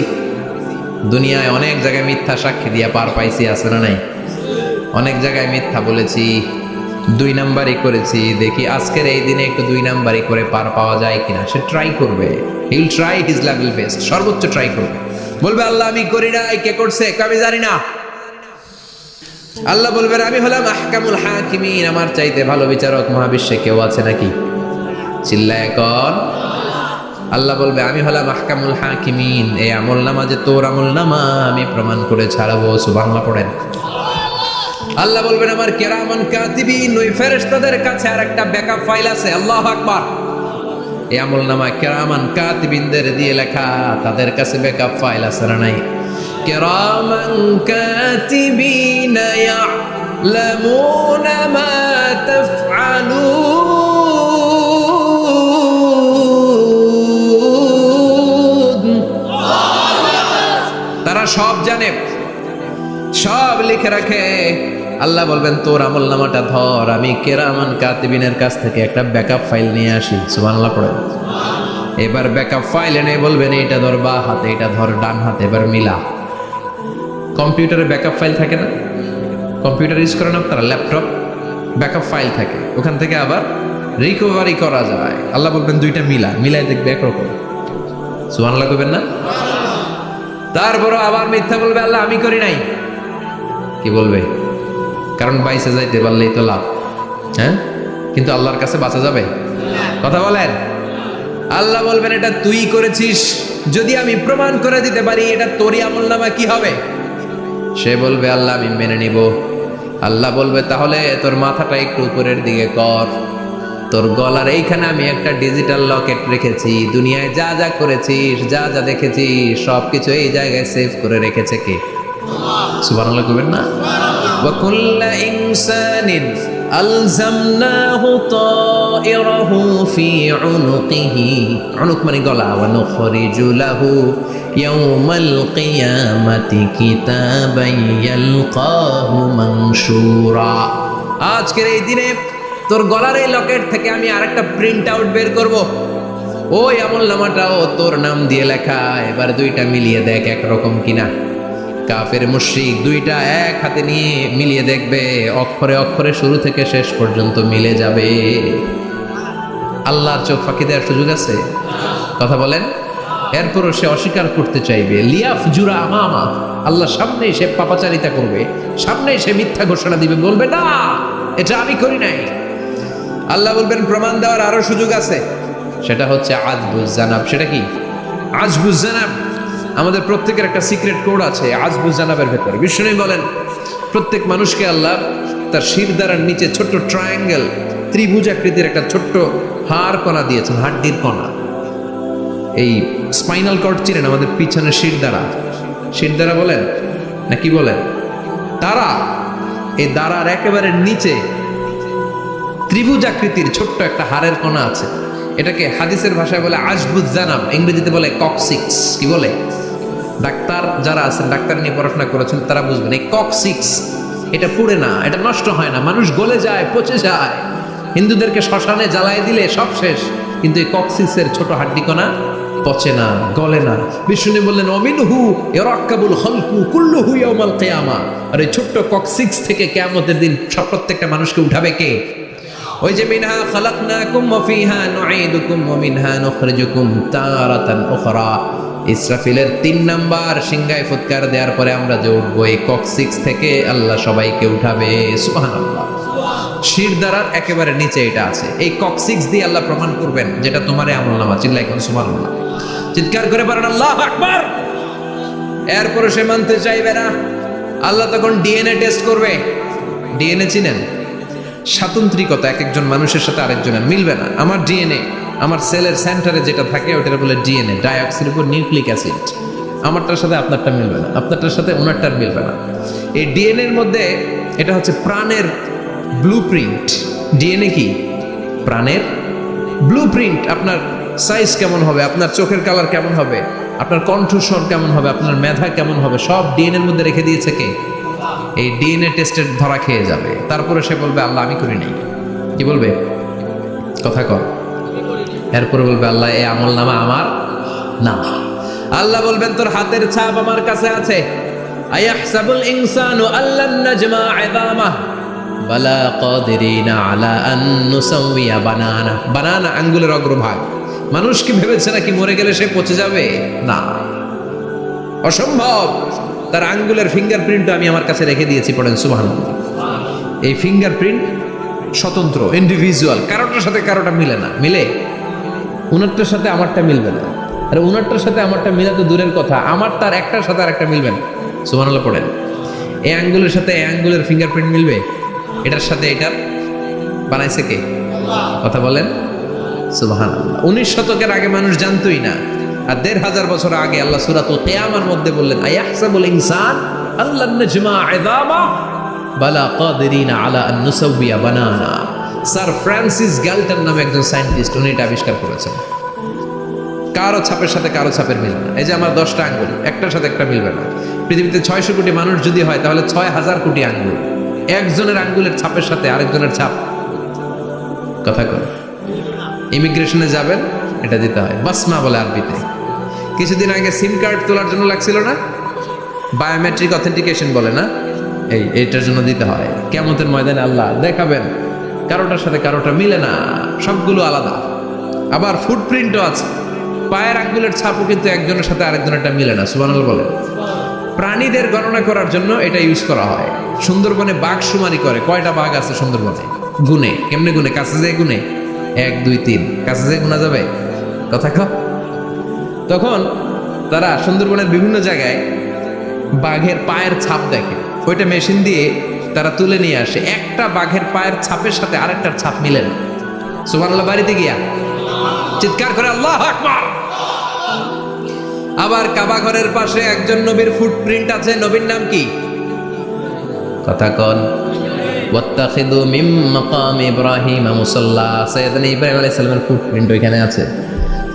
দুনিয়ায় অনেক জায়গায় মিথ্যা সাক্ষী দিয়া পার পাইছি, আছে না নাই? অনেক জায়গায় মিথ্যা বলেছি, 2 নাম্বারই করেছি, দেখি আজকের এই দিনে একটু 2 নাম্বারই করে পার পাওয়া যায় কিনা। সে ট্রাই করবে, he will try his level best, সর্বোচ্চ ট্রাই করবে। বলবে আল্লাহ আমি করি না, কে করছে আমি জানি না। আল্লাহ বলবেন আমি হলাম আহকামুল হাকিমিন, আমার চাইতে ভালো বিচারক মহাবিশ্বে কেউ আছে নাকি? চিল্লায় কর। আল্লাহ বলবে আমি হলাম আহকামুল হাকিমিন, এই আমলনামা যে তোর আমলনামা আমি প্রমাণ করে ছাড়াবো। সুবহানাল্লাহ পড়েন। আল্লাহ বলবেন আমার কিরামান কাতিবিন, ওই ফেরেশতাদের কাছে আরেকটা ব্যাকআপ ফাইল আছে। আল্লাহু আকবার। এই আমলনামা কিরামান কাতিবিনদের দিয়ে লেখা, তাদের কাছে ব্যাকআপ ফাইল আছে না নাই? কিরামান কাতিবিন ইয়ালামুনা মা তাফআলুন। তারা সব জানে, সব লিখে রাখে। আল্লাহ বলবেন তোর আমলনামাটা ধর, আমি কিরামান কাতিবিনের কাছ থেকে একটা ব্যাকআপ ফাইল নিয়ে আসি। সুবহানাল্লাহ পড়েন। এবার ব্যাকআপ ফাইল এনে বলবেন এইটা ধর বা হাতে, এটা ধর ডান হাতে, এবার মিলা। কম্পিউটারে ব্যাকআপ ফাইল থাকে না? কম্পিউটার ইউজ করেন আপনারা, ল্যাপটপ ব্যাকআপ ফাইল থাকে, ওখান থেকে আবার রিকভারি করা যায়। আল্লাহ বলবেন দুইটা মিলাই দেখবে একরকম। সুবহানাল্লাহ কইবেন না? তারপরও আবার মিথ্যা বলবে, আল্লাহ আমি করি নাই। কি বলবে? কারণ বাইসে যাইতে পারলেই তো লাভ। হ্যাঁ, কিন্তু আল্লাহর কাছে বাঁচা যাবে? কথা বলেন। আল্লাহ বলবেন এটা তুই করেছিস, যদি আমি প্রমাণ করে দিতে পারি এটা তোরই আমলনামা, কি হবে? সে বলবে আল্লাহ আমি মেনে নিব। আল্লাহ বলবে তাহলে তোর মাথাটা একটু উপরের দিকে কর, তোর গলার এইখানে আমি একটা ডিজিটাল লকেট রেখেছি, দুনিয়ায় যা যা করেছিস, যা যা দেখেছিস সবকিছু এই জায়গায় সেভ করে রেখেছে কে? সুবহানাল্লাহ কইবেন না? ওয়া কুল্লা ইনসানিন আলজামনাহু তায়রাহু ফি উনুকিহি, উনুক মানে গলা, ওয়া নুখরিজু লাহু ইয়াউমাল কিয়ামাতি কিতাবান ইয়ালকাহু মানশুরা। আজকের এই দিনে তোর গলার এই লকেট থেকে আমি আরেকটা প্রিন্ট আউট বের করব, ওই আমলনামাটাও তোর নাম দিয়ে লেখা। এবার দুইটা মিলিয়ে দেখ একরকম কিনা। কাফের মুশরিক দুইটা এক হাতে নিয়ে মিলিয়ে দেখবে, অক্ষরে অক্ষরে শুরু থেকে শেষ পর্যন্ত মিলে যাবে। আল্লাহর চোখ ফাঁকি দেওয়ার সুযোগ আছে? কথা বলেন। এরপরও সে অস্বীকার করতে চাইবে, লিয়াফ জুরা আমামা, আল্লাহ সামনেই সে পাপাচারিতা করবে, সামনেই সে মিথ্যা ঘোষণা দিবে, বলবে না এটা আমি করি নাই। আল্লাহ বলবেন প্রমাণ দেওয়ার আরো সুযোগ আছে, সেটা হচ্ছে আজবুজ জানাব। সেটা কি? আজবুজ জানাব। আমাদের প্রত্যেকের একটা সিক্রেট কোড আছে আজবুজ জানাবের ভেতরে। বিষ্ণু বলেন প্রত্যেক মানুষকে আল্লাহ তার শিরদাঁড়ার নিচে ছোট্ট ট্রায়াঙ্গেল, ত্রিভুজ আকৃতির একটা ছোট্ট হাড় কণা দিয়েছেন, হাড্ডির কণা। এই স্পাইনাল কর্ড চিনেন? আমাদের পিছনে শিরদাঁড়া বলেন না কি বলেন? তারা, এই দাঁড়ার একেবারে নিচে ত্রিভুজ আকৃতির ছোট্ট একটা হাড়ের কণা আছে। এটাকে হাদিসের ভাষায় বলে আজবুজ জানাব, ইংরেজিতে বলে ককসিক্স। কি বলে? ডাক্তার যারা আছেন, ডাক্তার নিয়ে পড়াশোনা করেছেন, তারা বুঝবেন এই ককসিক্স এটা পুড়ে না, এটা নষ্ট হয় না, মানুষ গলে যায়, পচে যায়। হিন্দুদেরকে শ্মশানে জ্বালায় দিলে সব শেষ, কিন্তু এই ককসিক্সের ছোট হাড্ডি কণা পচে না, গলে না। বিষ্ণু বললেন অমিনহু ইয়ারাক্কাবুল খালকু কুল্লুহু ইয়াউমাল কিয়ামা। আর এই ছোট্ট ককসিক্স থেকে কিয়ামতের দিন সব প্রত্যেকটা মানুষকে উঠাবে কে? ওই যে মিনহা খালাকনাকুম ওয়া ফিহা নুঈদুকুম ওয়া মিনহা নুখরিজুকুম তারাতান উখরা। ইসরাফিলের 3 নাম্বার সিংহায় ফুৎকার দেওয়ার পরে আমরা যে উঠবো, এই ককসিক্স থেকে আল্লাহ সবাইকে উঠাবে। সুবহানাল্লাহ। শিরদাঁড়ার একেবারে নিচে এটা আছে। এই ককসিক্স দিয়ে আল্লাহ প্রমাণ করবেন যেটা তোমার আমলনামা। চিল্লায় কোন সুবহানাল্লাহ, চিৎকার করে বলেন আল্লাহু আকবার। এরপরে সে মানতে চাইবে না। আল্লাহ তখন ডিএনএ টেস্ট করবে। ডিএনএ চিনেন? স্বাতন্ত্রিকতা, এক একজন মানুষের সাথে আরেকজনের মিলবে না। আমার ডিএনএ, আমার সেলের সেন্টারে যেটা থাকে ওটা বলে ডিএনএ, ডাইঅক্সিরিবোনিউক্লিক অ্যাসিড। আমারটার সাথে আপনারটা মিলবে না, আপনারটার সাথে ওনারটার মিলবে না। এই ডিএনএর মধ্যে এটা হচ্ছে প্রাণের ব্লুপ্রিন্ট। ডিএনএ কি? প্রাণের ব্লুপ্রিন্ট। আপনার সাইজ কেমন হবে, আপনার চোখের কালার কেমন হবে, আপনার কণ্ঠস্বর কেমন হবে, আপনার মেধা কেমন হবে, সব ডিএনএর মধ্যে রেখে দিয়েছে কে? এই ডিএনএ টেস্টের ধরা খেয়ে যাবে। তারপরে সে বলবে আল্লাহ আমি করি নাই। কি বলবে? কথা কর। এরপরে বলবে আল্লাহ এই আমলনামা আমার না। আল্লাহ বলবেন তোর হাতের ছাপ আমার কাছে আছে। আয়াহসাবুল ইনসানু আল্লান নাজমা ইযামাহ বালা কাদিরিনা আলা আন নুসাউইয়া বানানা। বানানা আঙ্গুলের অগ্রভাগ। মানুষ কি ভেবেছে নাকি মরে গেলে সে পচে যাবে? না, অসম্ভব। তার আঙ্গুলের ফিঙ্গারপ্রিন্ট আমি আমার কাছে রেখে দিয়েছি। পড়েন সুবহানাল্লাহ। এই ফিঙ্গারপ্রিন্ট স্বতন্ত্র, ইন্ডিভিজুয়াল, কারোটার সাথে কারোটা মিলে না। মিলে? উনারটার সাথে আমারটা মিলবে না। আর উনারটার সাথে আমারটা মিলে তো দূরের কথা, আমার তার একটার সাথে আরেকটা মিলবে না। সুবহানাল্লাহ পড়েন। এই আঙ্গুলের সাথে এই আঙ্গুলের ফিঙ্গারপ্রিন্ট মিলবে? এটার সাথে এটার বানাইছে কে? কথা বলেন সুবহানাল্লাহ। 19 শতকের আগে মানুষ জানতোই না। আর 1500 বছর আগে আল্লাহ সূরাতুল কিয়ামার মধ্যে বললেন আয়াহসাবুল ইনসান আল্লান নাজমা ইযামা বালা কাদিরিনা আলা আন নুসাউইয়া বানানা। স্যার ফ্রান্সিস গ্যালটন নামে একজন সায়েন্টিস্ট, উনি এটা আবিষ্কার করেছেন। কারো ছাপের সাথে কারো ছাপের মিলবে না। এই যে আমার 10টা আঙ্গুল, একটার সাথে একটা মিলবে না। পৃথিবীতে 600 কোটি মানুষ যদি হয় তাহলে 6000 কোটি আঙ্গুল। একজনের আঙ্গুলের ছাপের সাথে আরেকজনের ছাপ, কথা কর। ইমিগ্রেশনে যাবেন, এটা দিতে হয়, বাসমা বলে আরবিতে। কিছুদিন আগে সিম কার্ড তোলার জন্য লাগছিল না? বায়োমেট্রিক অথেন্টিকেশন বলে না, এইটার জন্য দিতে হয়। কিয়ামতের ময়দানে আল্লাহ দেখাবেন কারোটার সাথে কারোটা মিলে না, সবগুলো আলাদা। আবার ফুটপ্রিন্টও আছে, পায়ের আঙ্গুলের ছাপও কিন্তু একজনের সাথে আরেকজনেরটা মিলে না। সুবহানাল্লাহ বলে। প্রাণীদের গণনা করার জন্য এটা ইউজ করা হয়। সুন্দরবনে বাঘ শুমারি করে, কয়টা বাঘ আছে সুন্দরবনে গুনে, কেমনে গুনে? কাছে যেয়ে গুনে, 1 2 3, কাছে যেয়ে গুনা যাবে? কথা কও। তখন তারা সুন্দরবনের বিভিন্ন জায়গায় বাঘের পায়ের ছাপ দেখে, ওইটা মেশিন দিয়ে তারা তুলে নিয়ে আসে। একটা বাঘের পায়ের ছাপের সাথে আরেকটার ছাপ মিলে না। সুবহানাল্লাহ। বাড়িতে গিয়া চিৎকার করে আল্লাহু আকবার। আবার কাবা ঘরের পাশে একজন নবীর ফুটপ্রিন্ট আছে। নবীর নাম কি? কথা কন। ওয়াত্তাখিযু মিন মাকাম ইব্রাহিম মুসাল্লা, সাইয়েদনা ইব্রাহিম আলাইহিস সালামের ফুটপ্রিন্ট ওইখানে আছে।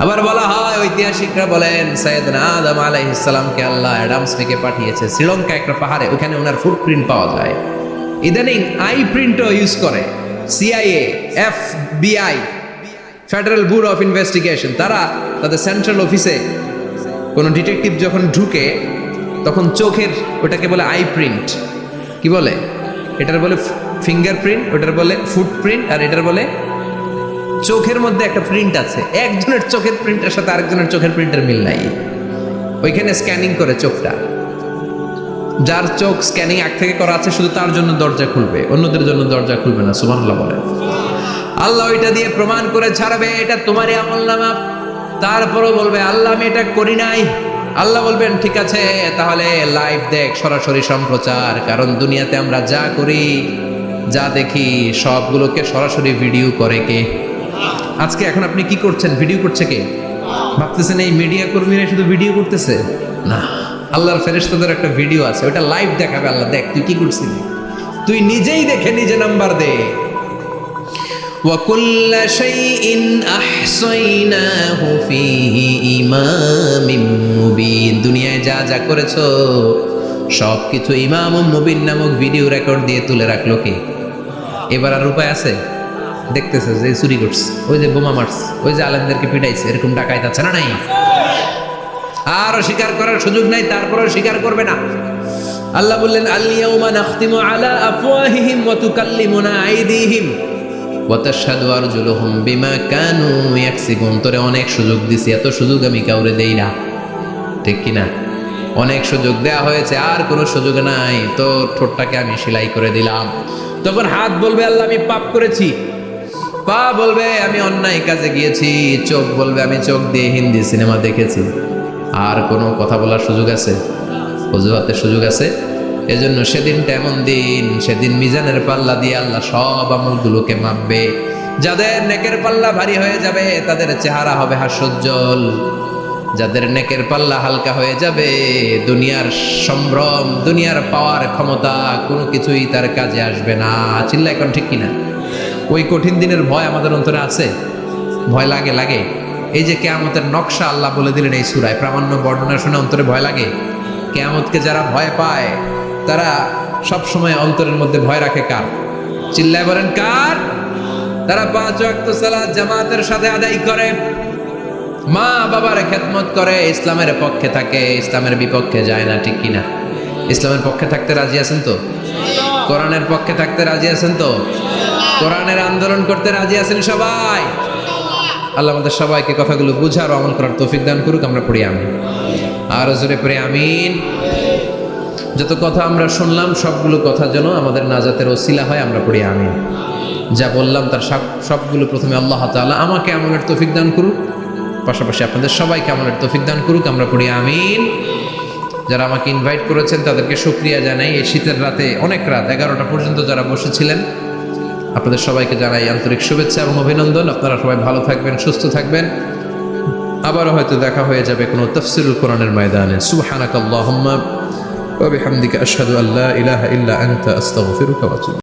আবার বলা হয়, ঐতিহাসিকরা বলেন সাইয়েদনা আদম আলাইহিস সালামকে আল্লাহ অ্যাডামস থেকে পাঠিয়েছে শ্রীলঙ্কা একটা পাহাড়ে, ওখানে ওনার ফুটপ্রিন্ট পাওয়া যায়। ইদানিং আই প্রিন্টও ইউজ করে CIA, FBI, federal bureau of investigation. তারা তাদের সেন্ট্রাল অফিসে কোনো ডিটেকটিভ যখন ঢুকে তখন চোখের, ওটাকে বলে আই প্রিন্ট। কি বলে? এটার বলে ফিঙ্গারপ্রিন্ট, ওটার বলে ফুটপ্রিন্ট, আর এটার বলে চোখের মধ্যে একটা প্রিন্ট আছে। একজনের চোখের প্রিন্টের সাথে আরেকজনের চোখের প্রিন্টের মিল নাই। ওইখানে স্ক্যানিং করে চোখটা। যার চোখ স্ক্যানিং আগ থেকে করা আছে শুধু তার জন্য দরজা খুলবে, অন্যদের জন্য দরজা খুলবে না। সুবহানাল্লাহ বলে। আল্লাহ ওইটা দিয়ে প্রমাণ করে ছাড়বে এটা তোমারই আমলনামা। তারপরও বলবে আল্লাহ আমি এটা করি নাই। আল্লাহ বলবেন ঠিক আছে, তাহলে লাইভ দেখ, সরাসরি সম্প্রচার। কারণ দুনিয়াতে আমরা যা করি, যা দেখি, সবগুলোকে সরাসরি ভিডিও করে কে? আজকে এখন আপনি কি করছেন? ভিডিও করছে কে? ভাবতেছেন এই মিডিয়া কর্মীরা শুধু ভিডিও করতেছে? না, আল্লাহর ফেরেশতাদের একটা ভিডিও আছে, ওটা লাইভ দেখাবে। আল্লাহ দেখ তুই কি করছিস, তুই নিজেই দেখে নিজে নাম্বার দে। وَكُلَّ شَيْءٍ أَحْصَيْنَاهُ فِي إِمَامٍ مُبِينٍ। দুনিয়ায় যা যা করেছো সব কিছু ইমামুম মুবিন নামক ভিডিও রেকর্ড দিয়ে তুলে রাখলো কে? এবার আর উপায় আছে? দেখতেছে যে চুরি করছে, ওই যে বোমা মারছে, ওই যে আলেমদেরকে পিটাইছে, এরকম ডাকাইত আছে না নাই? আর স্বীকার করার সুযোগ নাই, তারপরেও স্বীকার করবে না। আল্লাহ বললেন আল-ইয়াউমা নাখতিমু আলা আফওয়াহিহিম ওয়া তুকাল্লিমুনা আইদিহিম ওয়া তাশহাদু আরজুলুহুম বিমা কানু ইয়াকসিবুন। তোরে অনেক সুযোগ দিছি, এত সুযোগ আমি কাউরে দেই না, ঠিক কিনা? অনেক সুযোগ দেয়া হয়েছে, আর কোনো সুযোগ নাই। তোর ঠোঁটটাকে আমি সেলাই করে দিলাম। তখন হাত বলবে আল্লাহ আমি পাপ করেছি, পা বলবে আমি অন্যায় কাজে গিয়েছি, চোখ বলবে আমি চোখ দিয়ে হিন্দি সিনেমা দেখেছি। আর কোনো কথা বলার সুযোগ আছে? অজুহাতের সুযোগ আছে? এজন্য সেদিনটা এমন দিন, সেদিন মিজানের পাল্লা দিয়ে আল্লাহ সব আমলগুলোকে মাপবে। যাদের নেকের পাল্লা ভারী হয়ে যাবে তাদের চেহারা হবে হাস্যোজ্জ্বল, যাদের নেকের পাল্লা হালকা হয়ে যাবে দুনিয়ার সম্ভ্রম, দুনিয়ার পাওয়ার ক্ষমতা কোনো কিছুই তার কাজে আসবে না। চিল্লা এখন ঠিক কিনা? ওই কঠিন দিনের ভয় আমাদের অন্তরে আছে? ভয় লাগে? লাগে। এই যে কিয়ামতের নকশা আল্লাহ বলে দিলেন এই সূরায়, প্রামাণ্য বর্ণনা শুনে অন্তরে ভয় লাগে। কিয়ামতকে যারা ভয় পায় তারা সব সময় অন্তরের মধ্যে ভয় রাখে কার? চিল্লায় বলেন কার? তারা 5 ওয়াক্ত সালাত জামাতের সাথে আদায় করে, মা বাবার খেদমত করে, ইসলামের পক্ষে থাকে, ইসলামের বিপক্ষে যায় না, ঠিক কিনা? ইসলামের পক্ষে থাকতে রাজি আছেন তো? কোরআনের পক্ষে থাকতে রাজি আছেন তো? কোরআনের আন্দোলন করতে রাজি আছেন সবাই? আল্লাহ আমাদের সবাইকে কথাগুলো বুঝার ও আমল করার তৌফিক দান করুক। আমরা পড়ি আমিন। আর জোরে পড়ি আমিন। যত কথা আমরা শুনলাম সবগুলো কথা যেন আমাদের নাজাতের ওসিলা হয়, আমরা পড়ি আমিন। যা বললাম তার সবগুলো প্রথমে আল্লাহ তাআলা আমাকে আমলের তৌফিক দান করুক, পাশাপাশি আপনাদের সবাইকে আমলের তৌফিক দান করুক। আমরা পড়ি আমিন। যারা আমাকে ইনভাইট করেছেন তাদেরকে শুকরিয়া জানাই। এই শীতের রাতে, অনেক রাত 11টা পর্যন্ত যারা বসেছিলেন, আপনাদের সবাইকে জানাই আন্তরিক শুভেচ্ছা এবং অভিনন্দন। আপনারা সবাই ভালো থাকবেন, সুস্থ থাকবেন। আবারও হয়তো দেখা হয়ে যাবে কোনো তাফসীরুল কোরআনের ময়দানে। সুবহানাকাল্লাহুম্মা ওয়া বিহামদিকা আশহাদু আল্লা ইলাহা ইল্লা আনতা আস্তাগফিরুকা ওয়া আতুবু